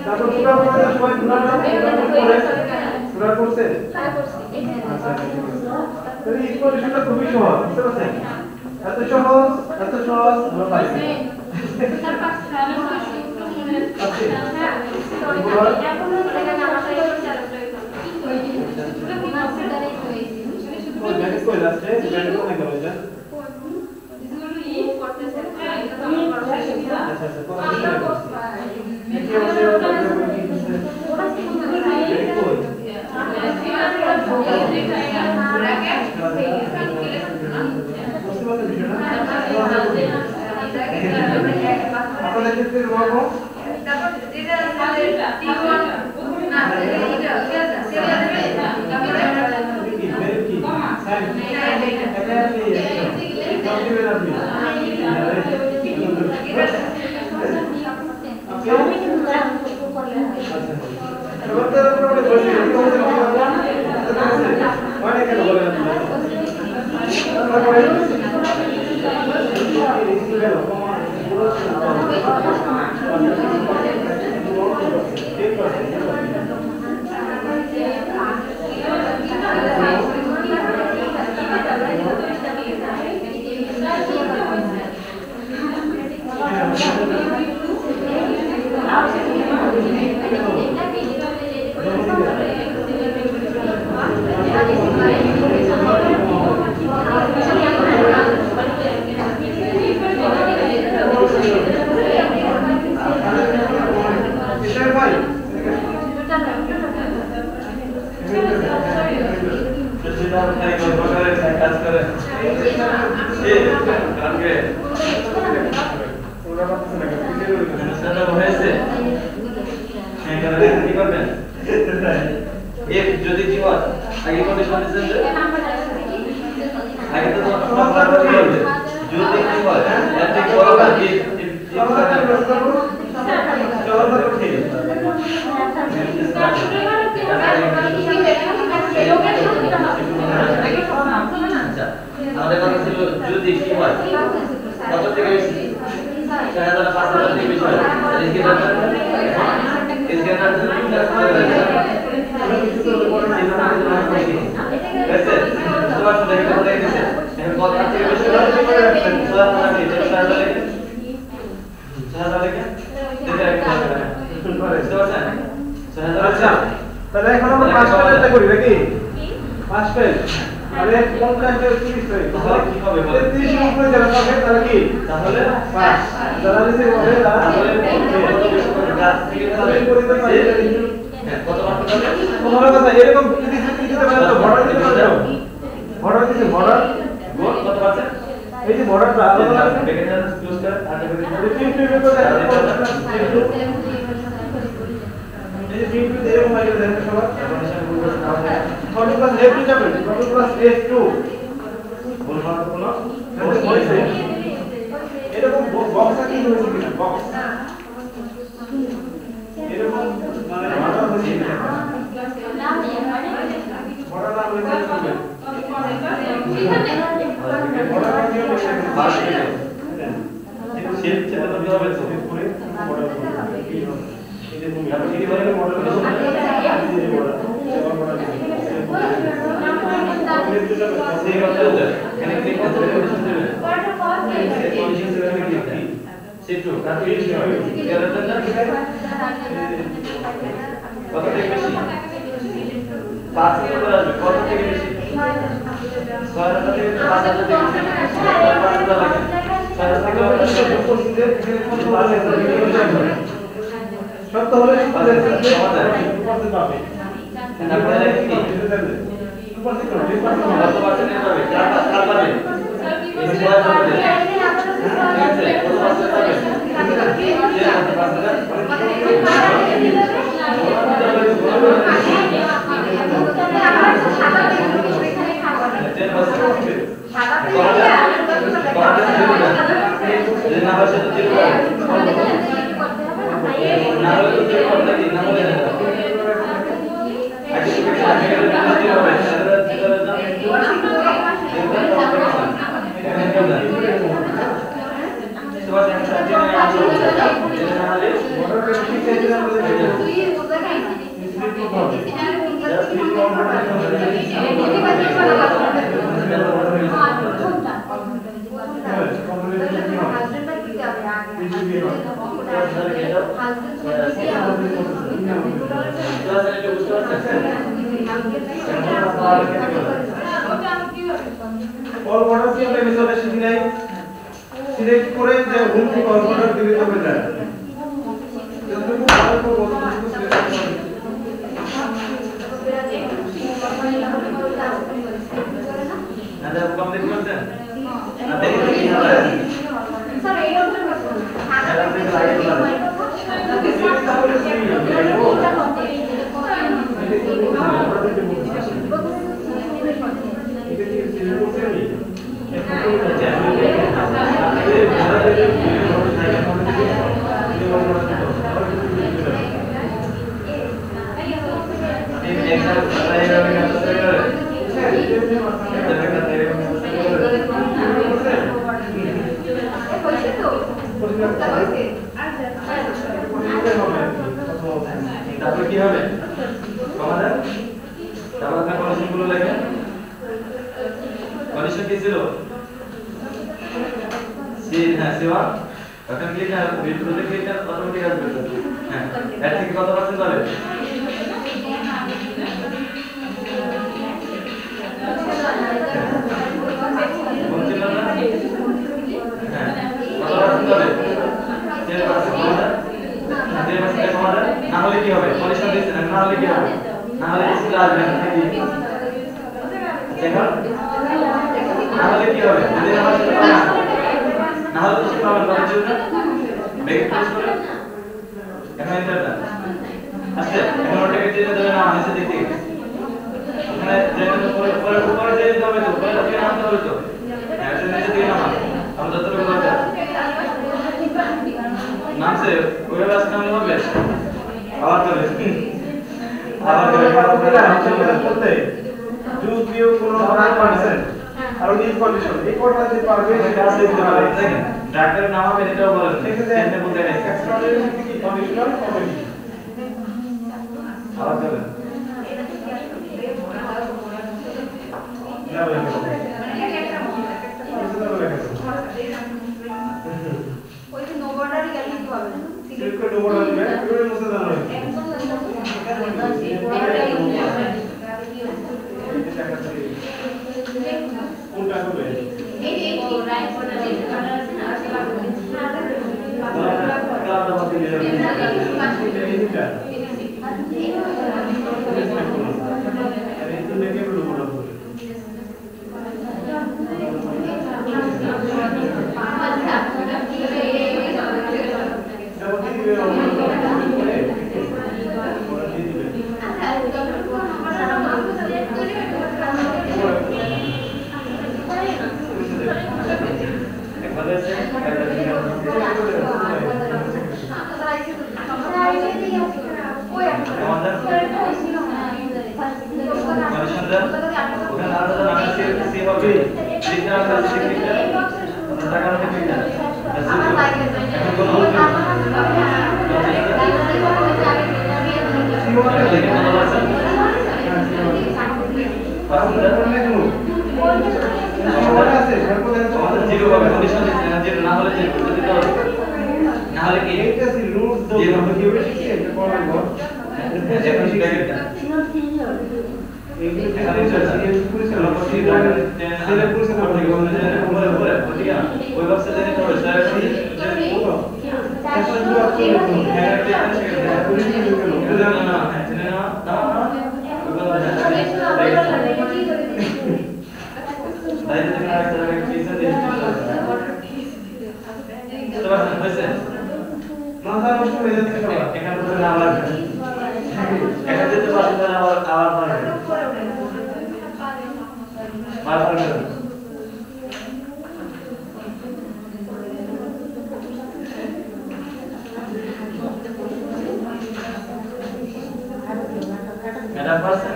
তারপর পুরো পুরো সবাই পুরো করছে তাহলে ইকুয়েশনটা খুবই সহজ বুঝতে পারছেন এত সহজ আমরা পাইছি আপনাদের ক্ষেত্রে রবো তারপর যেটা আমাদের T1 না এটা যদি জীবন আগে কন্ডিশন দিয়েছেন যে আগে তো যদি কি হয় এত বড় কি আমাদের কথা ছিল যদি কি হয় কত থেকে বেশি 4500 থেকে বেশি হয় তাহলে এখন আমরা পাঁচ পেজটা করি নাকি পাঁচ পেজ তাহলে কোন কাজে 30 হই তাহলে কি হবে বলে 30 এর উপরে যারা পাবে তাহলে কি তাহলে 5 যারা দিতে হবে তাহলে কাজ থেকে তাহলে পরিবার পাবে কত মাত্র পাবে তোমার কথা এরকম দিতে পারে তো বর্ডার দিতে পারে বর্ডার দিতে বর্ডার গোল কত আছে এই যে বর্ডারটা আলাদা আছে ব্যাকেন্ডার ক্লোজ কর আর দেখো এরকম হয় দেখো সবার ফর্টি প্লাস F2 যাবে ফর্টি প্লাস F2 বলবা তো বলো এরকম বক্স আছে কি হয়েছে কিনা বক্স এরকম মানে ভালো হয়েছে কিনা বড় না হলে কি হবে বড় নিয়ে বসে বাস দিবে শেপ চেপে তো হবে তো পুরো বড় কি হবে এই যে তুমি আপনি কি বলেন মডেল সত্য হলে সুপারসিড করো ডিসপার্সিড কত পার্সেন্ট হবে কার পাবে এই বয়স হবে ঠিক আছে কত পার্সেন্ট হবে 对。তাই তো এখানে একটা জায়গায় পিছন দিয়ে তো বাস হয়েছে মাথা নষ্ট হয়ে যাচ্ছে সবার। এখানে তো আবার এখানে যেতে পারছেন না আবার পারবেন পারবেন ম্যাডাম পারছেন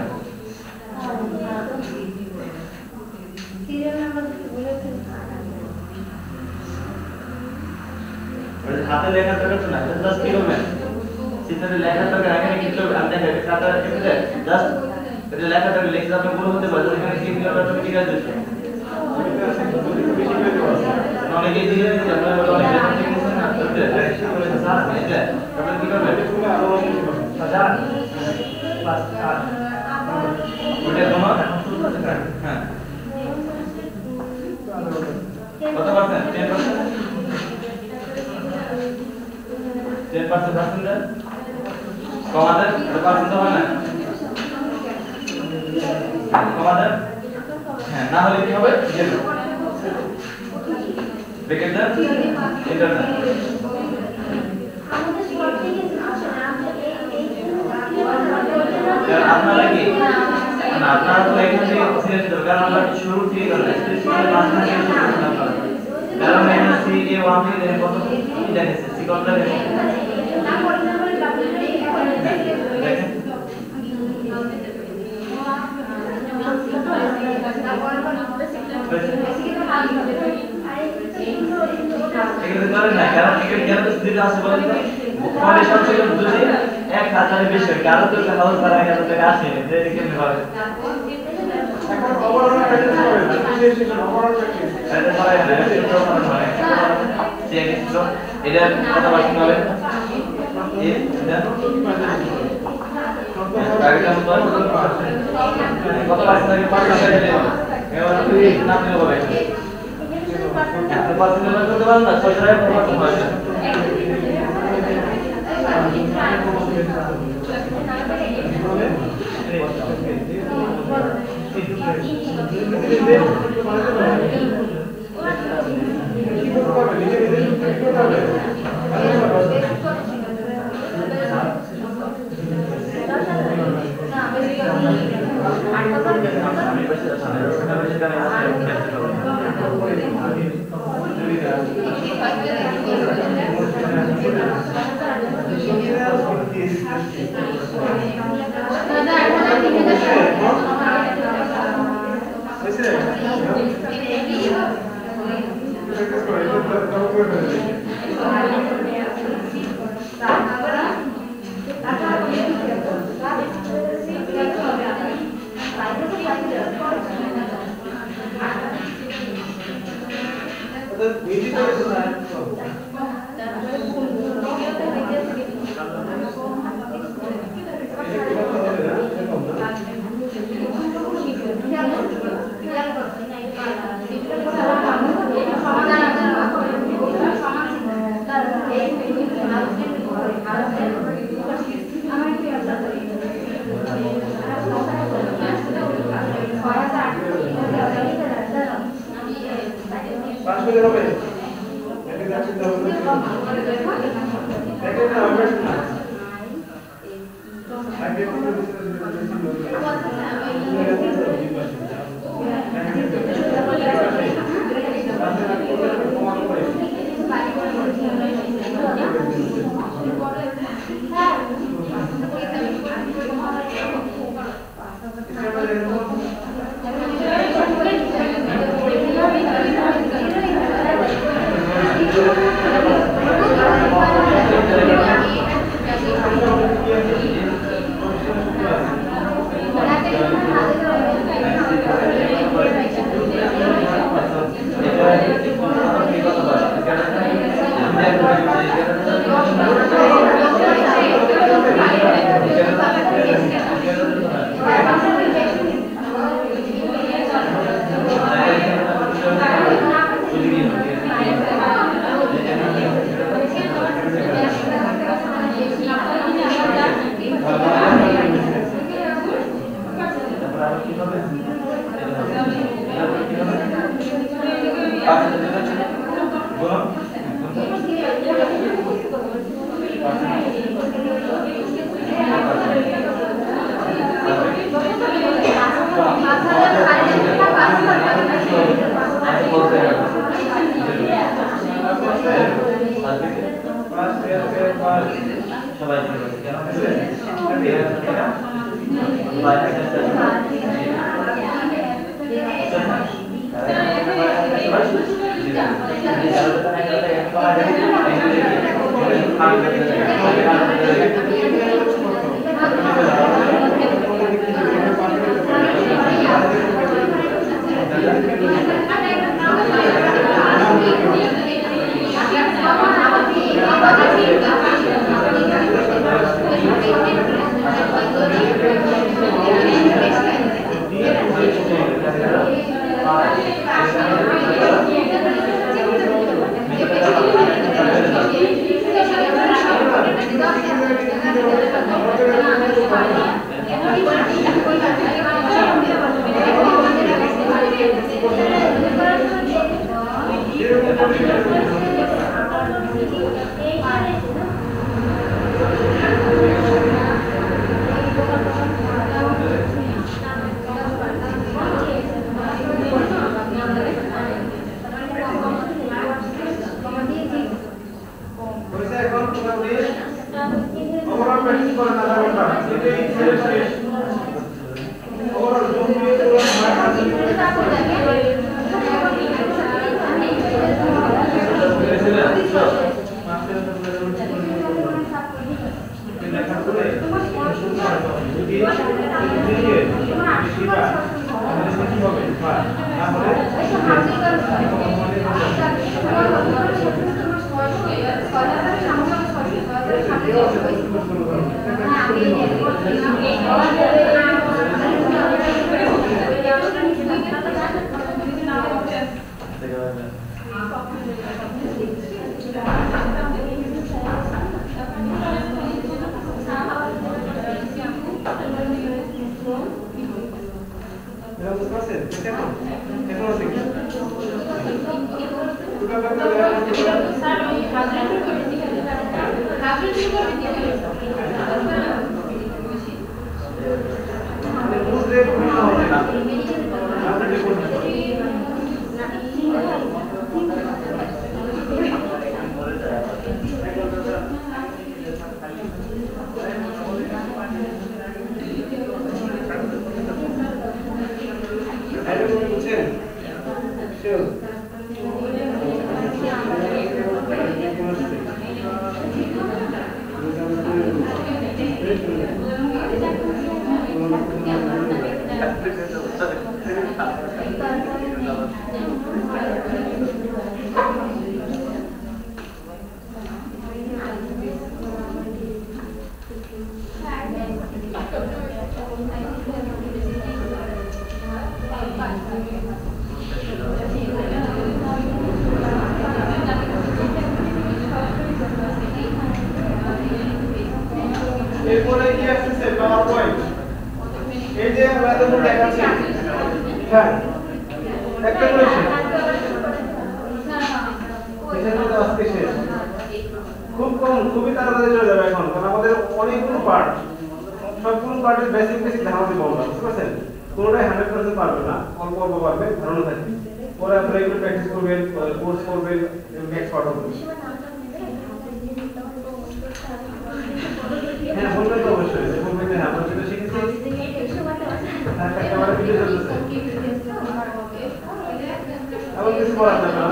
হাতে লেখা দরকার না জাস্ট কি করবেন চিত্রে লেখা দরকার এখানে কি করবে আমি দেখেন খাতা লিখে জাস্ট এটা লেখা দরকার লিখে আপনি ভুল হতে পারে এখানে কি করবে তুমি ঠিক আছে অনেকে দিয়ে দিচ্ছে আপনারা অনেক বেশি লিখেছেন না তো এটা স্যার এটা তারপরে কি করবে হাজার প্লাস 8 ওটা তোমার হ্যাঁ কত পার্সেন্ট 10% পার্সেন্ট কমাদের পার্সেন্ট হয় না কমাদের হ্যাঁ না হলে কি হবে জিরো ব্রেকেট দেন এন্টার দেন আপনারা কি না আপনারা তো এখান থেকে সিরিয়াস দিতে কারণ আমরা শুরু থেকে স্পেসিফিক মাঝখানে শুরু করলাম কারণ এখানে সি এ 1 থেকে দেখেন কত কি দেখেছে সি কত দেখেছে এগুলো করেন না কারণ এখানে কেন দিতে আসে বলেন তো ফাউন্ডেশন ছিল যদি 1000 বেশি হয় কারণ তো হাউস ভাড়া 1000 টাকা আসে না যে কেন হবে এখন ওভারঅল প্যাকেজ হবে ডিপ্রিসিয়েশন ওভারঅল প্যাকেজ এটা হয় না এটা হয় চেক দিছো এটা কত বাকি হবে এই এটা টার্গেট কত বাকি থাকে 5 টাকা দিলে এবার নাম দিলে হবে আপনি পার্সেন্ট করতে পারেন না 6 টাকা করতে পারেন Gracias. সবাই ঠিক আছে কেন এরপরে কি আসছে পাওয়ার পয়েন্ট এই যে আমরা তো দেখাচ্ছি হ্যাঁ একটা কোয়েশ্চেন এটা তো আজকে শেষ খুবই তাড়াতাড়ি চলে যাবে এখন কারণ আমাদের অনেকগুলো পার্ট সবগুলো পার্টের বেসিক ধারণা দিব আমরা বুঝতে পারছেন কোনটাই 100% পারবে না অল্প অল্প পারবে ধারণা থাকবে পরে আপনারা এগুলো প্র্যাকটিস করবেন কোর্স করবেন নেক্সট পার্ট হবে হ্যাঁ বলবেন তো অবশ্যই বলবেন যে আমরা যেটা শিখেছি হ্যাঁ ক্যামেরা ভিডিও চলছে আবার কিছু বলার যাবে না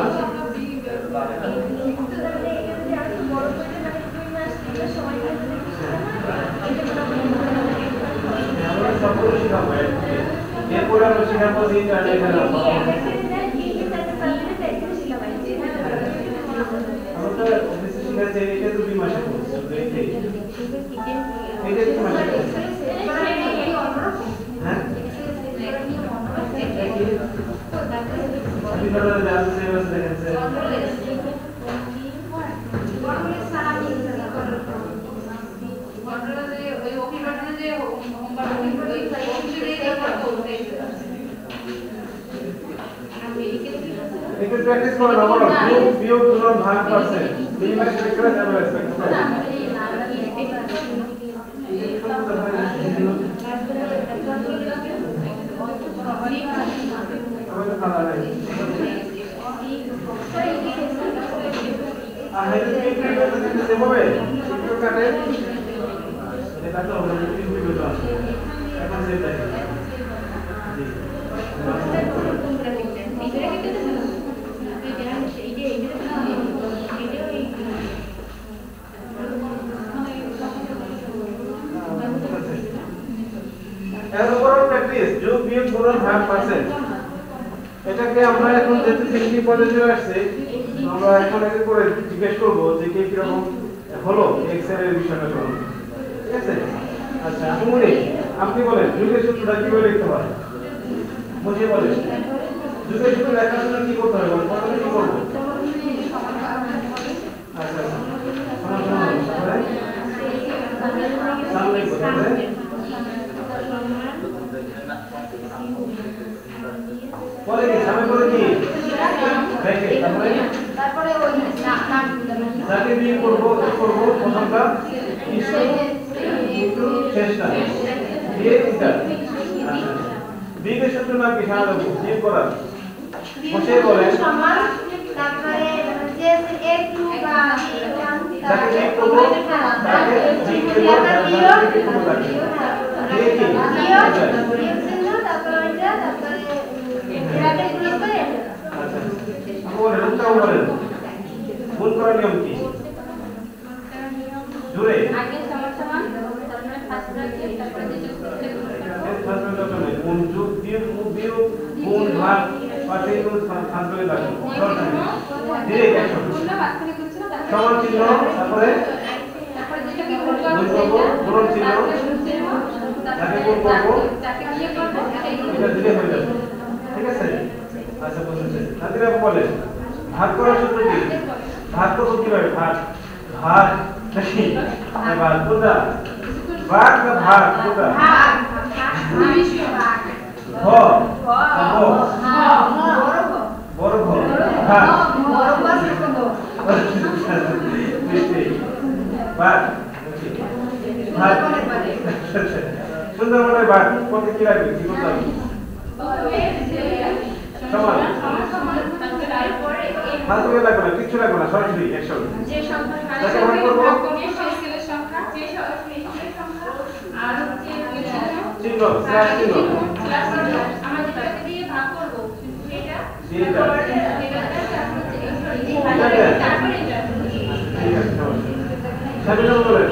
আমরা সবগুলো শিখাবো এরপরে আমরা শিখাবো যে আমরা অফিসে শিখাচ্ছি এটা 2 মাসের কোর্স এটা 2 মাসের কোর্স হ্যাঁ আপনি ধরো জাস্ট সিলেবাস দেখেছে একটু প্র্যাকটিস করে নাও বলো বিয়োগ গুণন ভাগ percent minimum spectrum average spectrum আর হাইড্রোজেন ইনক্রিমেন্ট দিতে সেভ হবে একটু কাটে এটা তো হলো ইনক্রিমেন্ট আছে এখন সেভ থাকে জি এর উপর প্র্যাকটিস যোগ বিয়োগ গুণন ভাগ পার্সেন্ট এটাকে আমরা এখন যেহেতু তিনটি পদে চলে আসছে আমরা এখন এর করে জিজ্ঞেস করব যে কি রকম হলো এক্সেল এর বিষয়টা করুন ঠিক আছে আচ্ছা আপনি বলেন যোগের সূত্রটা কিভাবে লিখতে হয় বুঝিয়ে বলেন যোগের সূত্র লেখার জন্য কি করতে হবে বলেন প্রথমে কি করব আচ্ছা সামনে বলে কি সামনে বলে কি দেখে তারপরে ওই যাকে বিয়োগ করব প্রথমটা একটু শেষটা দিয়ে এটা বিয়োগের সূত্র নাম কি সারা দেব বিয়োগ করার বসে বলেন সমান তারপরে যে a2 বা যাকে বিয়োগ করব তাকে বিয়োগ করব দিয়ে কি বলেন উত্তর বলেন গুণ করার নিয়ম কি জোরে আগে সমান সমান তারপরে ফার্স্ট ব্র্যাকেট তারপরে দ্বিতীয় গুণ যোগ বিয়োগ গুণ ভাগ পাশে গুণ ফাঁসলে লাগবে ধীরে দেখো সমান চিহ্ন তারপরে যেটাকে গুণ করব গুণ চিহ্ন তাকে গুণ করব যাকে বিয়োগ করব এটা ধীরে হয়ে যাবে ঠিক আছে আচ্ছা বুঝেছেন নাতিরা বলেন ভাগ করার সূত্র কি ভাগ করব কিভাবে ভাগ ভাগ নাকি ভাগ কোনটা ভাগ না ভাগ কোনটা হ বড় ভ ভাগ ভাগ ভাগ সুন্দর মনে ভাগ করতে কি লাগবে কি করতে হবে সমান ফালতু লাগবে না কিছু লাগবে না সরাসরি 100 যে সংখ্যা যাকে ভাগ করব সেই সেলের সংখ্যা যে সেলের সংখ্যা আর হচ্ছে চিহ্ন স্ল্যাশ চিহ্ন আমরা যেটাকে দিয়ে ভাগ করব এটা এটা তারপরে এটা ঠিক আছে সাবিনা বলেন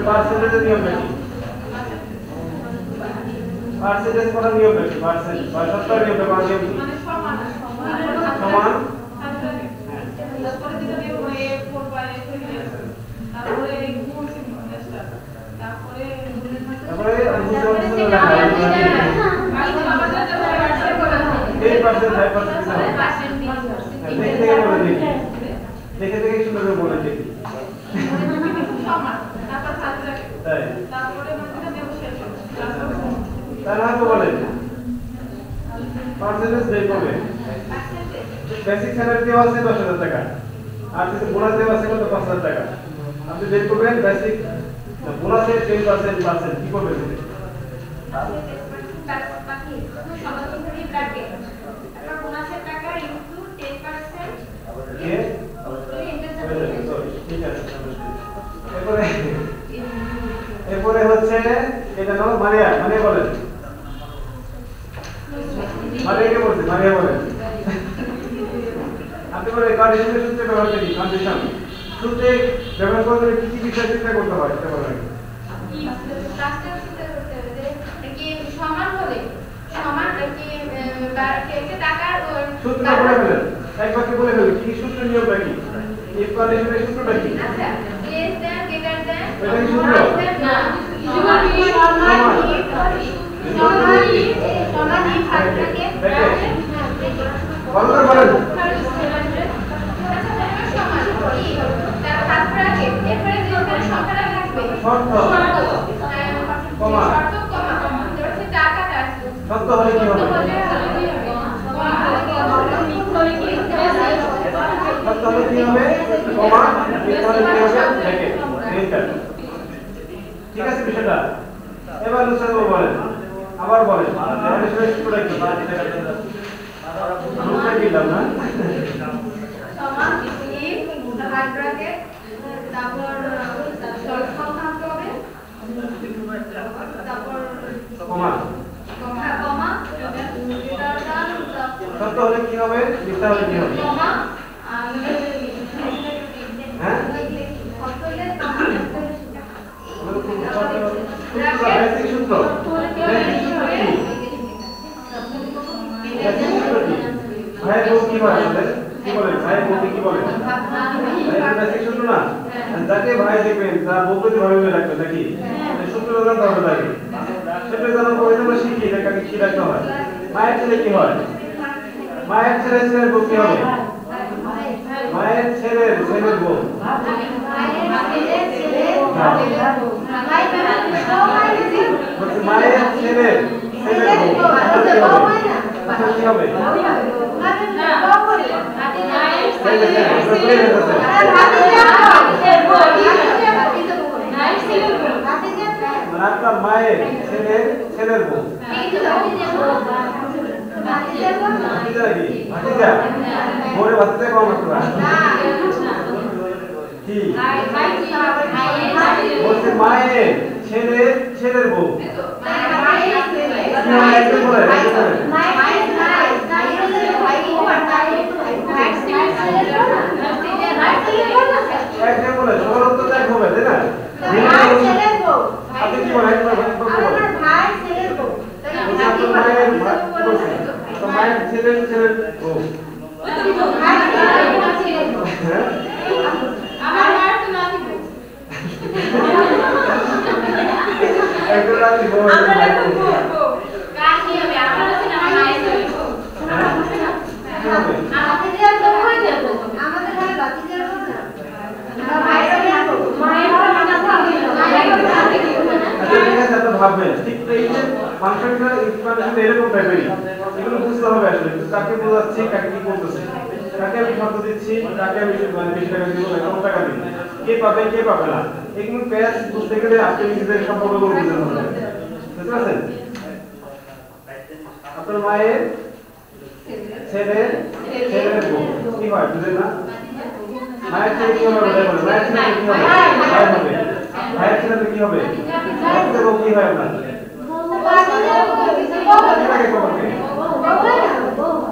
পার্সেন্টেজ নিয়ম নাকি পার্সেন্টেজ করার নিয়ম নাকি পার্সেন্ট বা শতকরা নিয়মটা করার নিয়ম কি মানে সমান সমান তারপরে দিতে হবে a4 বাই তারপরে গুণ চিহ্ন তারপরে তারপরে বুঝতে পারছেন না এই পার্সেন্ট 5% দেখে বলে দেখি দেখে সুন্দর করে বলে দেখি সমান তারপর ফালতু তাই তারপরে মানে দেব শেষ তাহলে তো বলেন পার্সেন্টেজ বের করবে বেসিক স্যালারি দেওয়া আছে 10,000 টাকা আর যদি বোনাস দেওয়া আছে কত 5,000 টাকা আপনি বের করবেন বেসিক বোনাসের 10% কি করবেন বাকি সমান চিহ্ন ব্র্যাকেট তারপর বোনাসের টাকা ইনটু 10% দিয়ে ঠিক আছে এরপরে হচ্ছে এটা নাও মারিয়া মানে বলেন মারিয়াকে বলছে মারিয়া বলেন আপনি বলেন কন্ডিশনের সূত্রে ব্যবহার করি কন্ডিশন সূত্রে ব্যবহার করতে কি কি বিষয় চিন্তা করতে হয় এটা বলেন সমান হলে সমান কি টাকার সূত্র বলে ফেলেন এক বাক্যে বলে ফেলেন কি সূত্র নিয়মটা কি এই কন্ডিশনের সূত্রটা কি আচ্ছা লেস দ্যান গ্রেটার দ্যান এটা কি সূত্র না ভালো করে বলেন সত্য হলে কি হবে সত্য হলে কি হবে কমা মিথ্যা হলে কি হবে দেখে ঠিক আছে বিষয়টা এবার নুসরাত বলেন আবার বলেন আমাদের সূত্রটা কি আমরা কি দিলাম না সমান a কাট ব্র্যাকেট তারপর সংখ্যা আনতে হবে তারপর কমা কমা গ্রেটার দ্যান সত্য হলে কি হবে মিথ্যা হলে কি হবে কমা হ্যাঁ বেসিক সূত্র ভাইয়ের বউ কি বলে কি বলে ভাইয়ের বউকে কি বলে বেসিক সূত্র না যাকে ভাই দেখবেন তার বউকে ভাবে রাখবে নাকি সূত্র জানতে হবে তাকে সূত্র জানার পরে আমরা শিখি যে কাকে কি রাখতে হয় মায়ের ছেলে কি হয় মায়ের ছেলের বউ কি হবে মায়ের ছেলের বউ মায়ের ছেলের বউ কি হবে আপনার মায়ের ছেলের বউ ভাতিজা কি ভাতিজা মোরে ভাতিজা কম আপনারা কি বলছে মায়ের ছেলের বউ একদম বলে একদম বলে সবার উত্তর এক হবে তাই না আপনি কি বলেন মায়ের ছেলের বউ একদম রাজি বউ ভাববেন ঠিক এই যে ফাংশনটা এক্সপ্যানশন এরকম টাইপেরই এগুলো বুঝতে হবে আসলে কাকে বোঝাচ্ছি কাকে কি করতেছে কাকে আমি শর্ত দিচ্ছি কাকে আমি বেশি টাকা দিব কম টাকা দিব কে পাবে কে পাবে না এগুলো প্যাচ বুঝতে গেলে আপনি নিজেদের সম্পর্কগুলো বুঝতে হবে বুঝতে পারছেন আপনার মায়ের ছেলের বউ কি হয় বুঝলেন না মায়ের ছেলে কি হবে মায়ের ছেলে কি হবে ভাইয়ের ছেলে কি হবে ভাইয়ের বউ কি হয় আপনার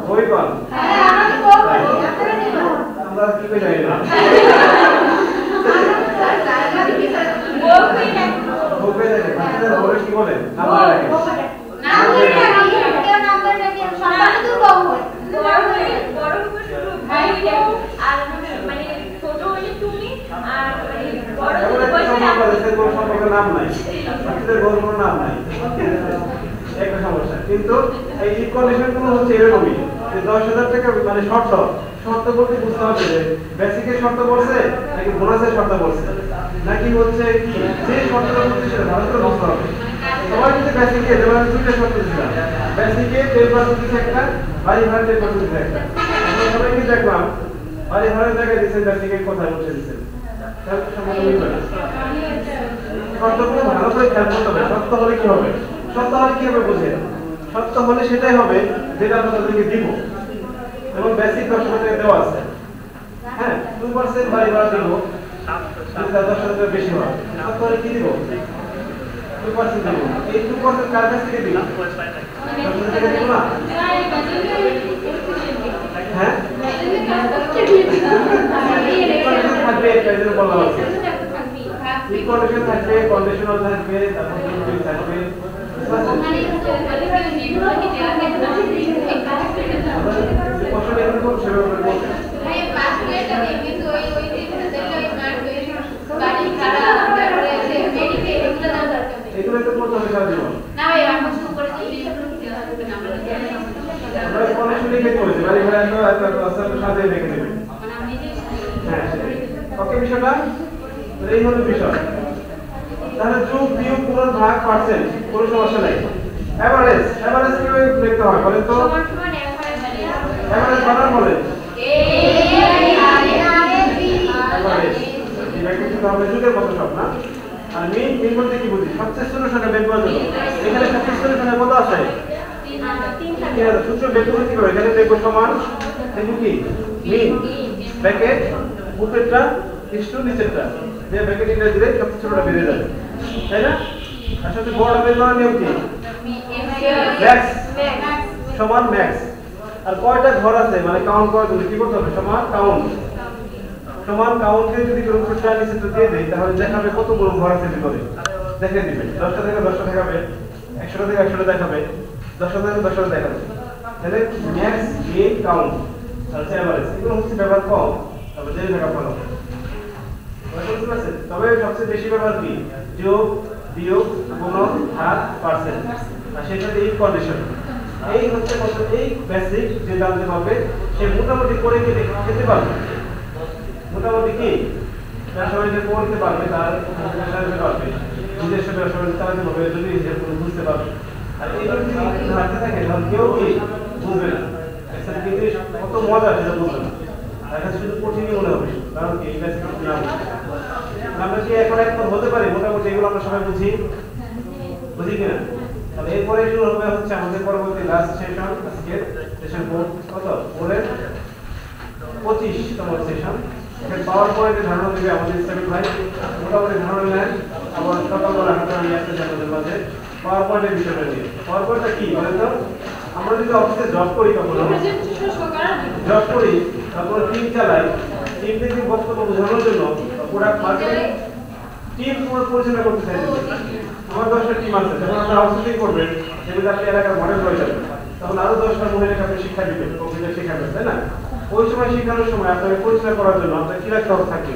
বই কল আমরা কি করে জানি না বউকে দেখে বাচ্চাদের বলে কি বলে নাম্বার রাখে নাম নাই বাচ্চাদের বউর কোনো নাম নাই একটা সমস্যা কিন্তু এই কন্ডিশন গুলো হচ্ছে এরকমই যে 10,000 টাকা মানে শর্ত বলতে বুঝতে হবে যে বেসিকের শর্ত বলছে নাকি বোনাসের শর্ত বলছে নাকি হচ্ছে কি যে শর্তটা বলছে সেটা ভালো করে বুঝতে হবে সবাই যদি বেসিকে যেমন দুইটা শর্ত দিলাম বেসিকে 10% দিচ্ছে একটা বাড়ি ভাড়া 10% দিচ্ছে একটা আমরা সবাইকে দেখলাম বাড়ি ভাড়ার জায়গায় দিচ্ছেন বেসিকে কোথায় বসে দিচ্ছেন তাহলে সম্পূর্ণ মিলবে না শর্তগুলো ভালো করে খেয়াল করতে হবে সত্য হলে কি হবে সত্য হলে কি হবে বুঝে সত্য হলে সেটাই হবে যেটা আমরা তাদেরকে দিব এবং বেসিক 10% টাকা দেওয়া আছে হ্যাঁ 2% বাড়ি ভাড়া দিব যদি 10,000 টাকা বেশি হয় সত্য হলে কি দিব 2% দিব এই 2% কার কাছ থেকে দিব 10,000 টাকা দিব না হ্যাঁ থাকবে এটা যেন বলা হচ্ছে কন্ডিশন থাকবে কন্ডিশনাল থাকবে তারপর কি থাকবে কষ্ট নেই কোন সেবা করবে ভাই পাস প্লেটটা দেখবি তো ওই দিন বাড়ি ভাড়া তারপরে আছে মেডিকেল এগুলো দাও দরকার নেই এগুলো তো করতে হবে সারা জীবন না ভাই আমি কিছু করে দিই আমরা কন্ডিশন লিখে করেছি বাড়ি ভাড়া এত আসলে সাথে লিখে দেবে মানে আমি নিজে হ্যাঁ ওকে বিষয়টা এই হলো বিষয় তাহলে যোগ বিয়োগ পূরণ ভাগ পার্সেন্ট কোনো সমস্যা নাই এভারেজ কিভাবে লিখতে হয় বলেন তো সমান সমান এভারেজ বানান বলেন এভারেজ এটা কিন্তু আমরা যুগের মতো সব না আর মিন বলতে কি বুঝি সবচেয়ে ছোট সংখ্যা বের করার জন্য এখানে সবচেয়ে ছোট সংখ্যা কত আছে 3 সূত্র বের করতে কি করে এখানে দেখো সমান দেখো কি মিন ব্র্যাকেট উপরেরটা ইস্টু নিচেরটা দিয়ে ব্র্যাকেট ইংরেজি দিলে সবচেয়ে ছোটটা বেরিয়ে যাবে, তাই না? আসলে বড়টা বের করার নিয়ম কি? ম্যাক্স সমান ম্যাক্স। আর কয়টা ঘর আছে মানে কাউন্ট করার জন্য কি করতে হবে? সমান কাউন্ট। সমান কাউন্টে যদি কোনো উপরেরটা নিচেরটা দিয়ে দেই তাহলে দেখাবে কতগুলো ঘর আছে ভিতরে, দেখে দিবে। 10টা থেকে 10টা দেখাবে, 100টা থেকে 100টা দেখাবে, 10টা থেকে 10টা দেখাবে। তাহলে ম্যাক্স মিন কাউন্ট আর এভারেজ এগুলো হচ্ছে ব্যবহার কম, তবে জেনে থাকা ভালো। বুঝতে পারছেন? তবে সবচেয়ে বেশি ব্যবহার কি? যোগ, বিয়োগ, গুণন, ভাগ, পার্সেন্ট। আর সেটা এই কন্ডিশন। এই হচ্ছে কত, এই বেসিক যে জানতে পারবে সে মোটামুটি করে খেতে পারবে। মোটামুটি কি ব্যবসায়ীকে পড়তে পারবে, তার ব্যবসা পারবে, নিজস্ব ব্যবসা চালাতে পারবে, যদি নিজের কোনো বুঝতে পারবে। আর এইগুলো যদি হাতে থাকে তাহলে কেউ কি বুঝবে না, কিন্তু কত মজা সেটা বুঝবে না, তার কাছে শুধু কঠিনই মনে হবে। কারণ কি এই বেসিক না আমরা কি এখন একবার হতে পারি মোটামুটি এগুলো আমরা সবাই বুঝি কিনা? তাহলে এরপরে শুরু হবে হচ্ছে আমাদের পরবর্তী লাস্ট সেশন, আজকে সেশন 4 কত পরের 25তম সেশন। এখানে পাওয়ার পয়েন্টে ধারণা দিবে আমাদের ইসলামিক ভাই, মোটামুটি ধারণা নেন। আবার সকালবেলা হাতে নিয়ে আসতে আমাদের মাঝে পাওয়ার পয়েন্টের বিষয়টা নিয়ে। পাওয়ার পয়েন্টটা কি বলেন তো? আমরা যদি অফিসে জব করি, কখনো জব করি, তারপর টিম চালাই, টিম থেকে বক্তব্য বোঝানোর জন্য প্রোডাক্ট মার্কেটিং টিম পরিচালনা করতে চাই। আমার 10টা টিম আছে, যখন আপনি আউটসোর্সিং করবেন সেগুলো আপনি এলাকার মডেল হয়ে যাবেন, তখন আরো 10টা মহিলাকে আপনি শিক্ষা দিবেন, কম্পিউটার শেখাবেন, তাই না? ওই সময় শেখানোর সময় আপনাকে পরিচালনা করার জন্য আপনার কি রাখতে হবে থাকবে,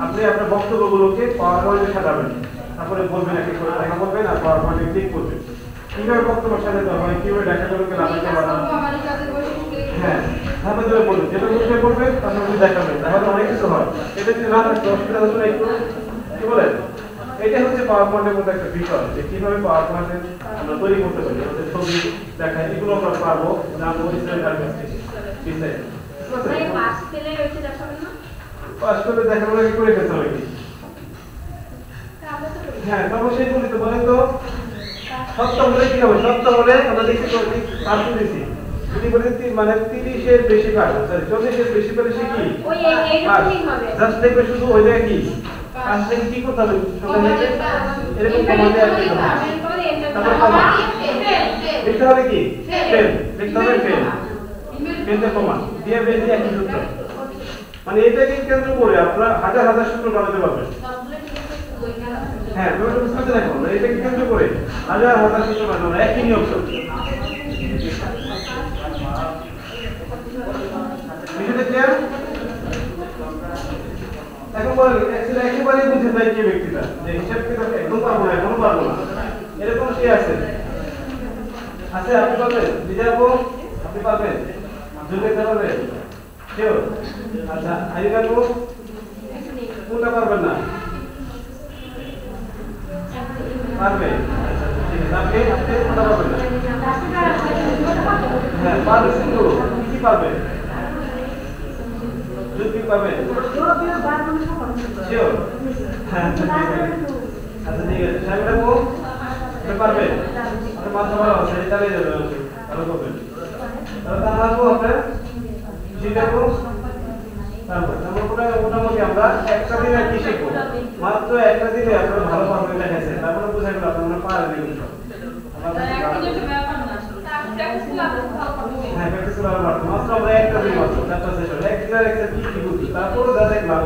আপনি আপনার বক্তব্যগুলোকে পাওয়ার পয়েন্টে সাজাবেন, তারপরে বলবেন একে করে দেখা বলবেন আর পাওয়ার পয়েন্টে ক্লিক করবেন। কিভাবে বক্তব্য সাজাতে হয়, কিভাবে দেখাগুলোকে লাগাতে পারবেন, হ্যাঁ ধাপে ধরে বলবেন, যেটা বুঝতে বলবেন তার মধ্যে দেখাবেন, তাহলে অনেক কিছু হয়। এটা যদি না থাকতো অসুবিধা হতো না একটু, কি বলেন? এটাই হচ্ছে পাওয়ার পয়েন্টের মধ্যে একটা বিষয়, যে কিভাবে পাওয়ার পয়েন্টে আমরা তৈরি করতে পারি, আমাদের ছবি দেখাই, এগুলো আমরা পারবো জানবো ইসলামিক কাজ থেকে। ঠিক আছে, পাস করলে দেখার আগে করে ফেলতে হবে কি? হ্যাঁ অবশ্যই বলি তো, বলেন তো সত্য হলে কি হবে? সত্য হলে আমরা দেখি তো পার্সেন্ট দিছি, যদি বলি মানে 30-এর বেশি পার, সরি 40-এর বেশি পেলে সে কি জাস্ট দেখবে শুধু ওই জায়গায় কি পাঁচ থেকে কি করতে হবে, এরকম কমাতে আর কি হবে, তারপর কমা লিখতে হবে কি ফেল, লিখতে হবে ফেল, ফেলতে কমা দিয়ে বেশি একই সূত্র। মানে এটাকে কেন্দ্র করে আপনারা হাজার হাজার সূত্র বানাতে পারবেন। হ্যাঁ তুমি বুঝতে দেখো, এটাকে কেন্দ্র করে হাজার হাজার সূত্র বানানো একই নিয়ম। বিষয়টা ক্লিয়ার? এখন বলেন একেবারেই বুঝে যায় কি ব্যক্তিটা, যে হিসাব কিতাব একদম পারবো না, এখনো পারবো না, এরকম কে আছে? আছে? আপনি পারবেন? দিদি আপু আপনি পারবেন? যোগ্যতা পারবেন? কেউ? আচ্ছা আইন আপু কোনটা পারবেন না? পারবে? আচ্ছা ঠিক আছে, আপনি কোনটা পারবেন না? হ্যাঁ পারবেন, কিন্তু কি পারবেন? যুক্তি পাবেন? শিওর? হ্যাঁ আচ্ছা ঠিক আছে, সাহেব আপু আপনি পারবেন? আপনার মাথা ভালো আছে, চালিয়ে যাবেন, ভালো করবেন। তাহলে তাহলে আপু আপনার সেটা আপু তারপর মোটামুটি আমরা একটা দিনে কি শিখবো, মাত্র একটা দিনে আপনারা ভালো পারবেন দেখাচ্ছেন, তারপরে বোঝা গেল আপনারা পারেন এগুলো। হ্যাঁ প্র্যাকটিস করা মাত্র আমরা একটা দিন মাত্র 4টা সেশন, একদিনের একটা কি বুঝি, তারপরে যা দেখলাম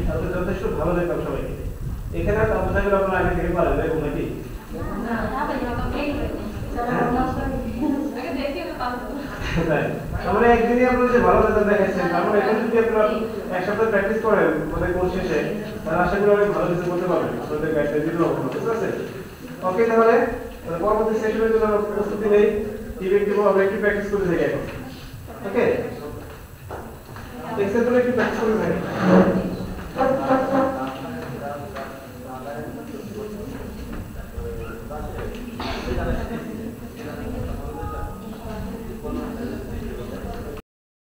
তাতে যথেষ্ট ভালো দেখলাম সবাইকে। এখানে বোঝা গেল আপনারা আগে থেকে পারেন এবং নাকি তাহলে একদিনই আপনারা যে ভালো রেজাল্ট দেখাচ্ছেন, তারপরে এখন যদি আপনারা এক সপ্তাহ প্র্যাকটিস করেন আমাদের কোর্স শেষে, তাহলে আশা করি অনেক ভালো কিছু করতে পারবেন, আপনাদের গাইডলাইন দিতে হবে, বুঝতে পারছেন? ওকে তাহলে পরবর্তী সেশনের জন্য প্রস্তুতি নেই, ইভেন্ট দিব, আমরা একটু প্র্যাকটিস করতে থাকি এখন। ওকে এক্সেল একটু প্র্যাকটিস করতে থাকি।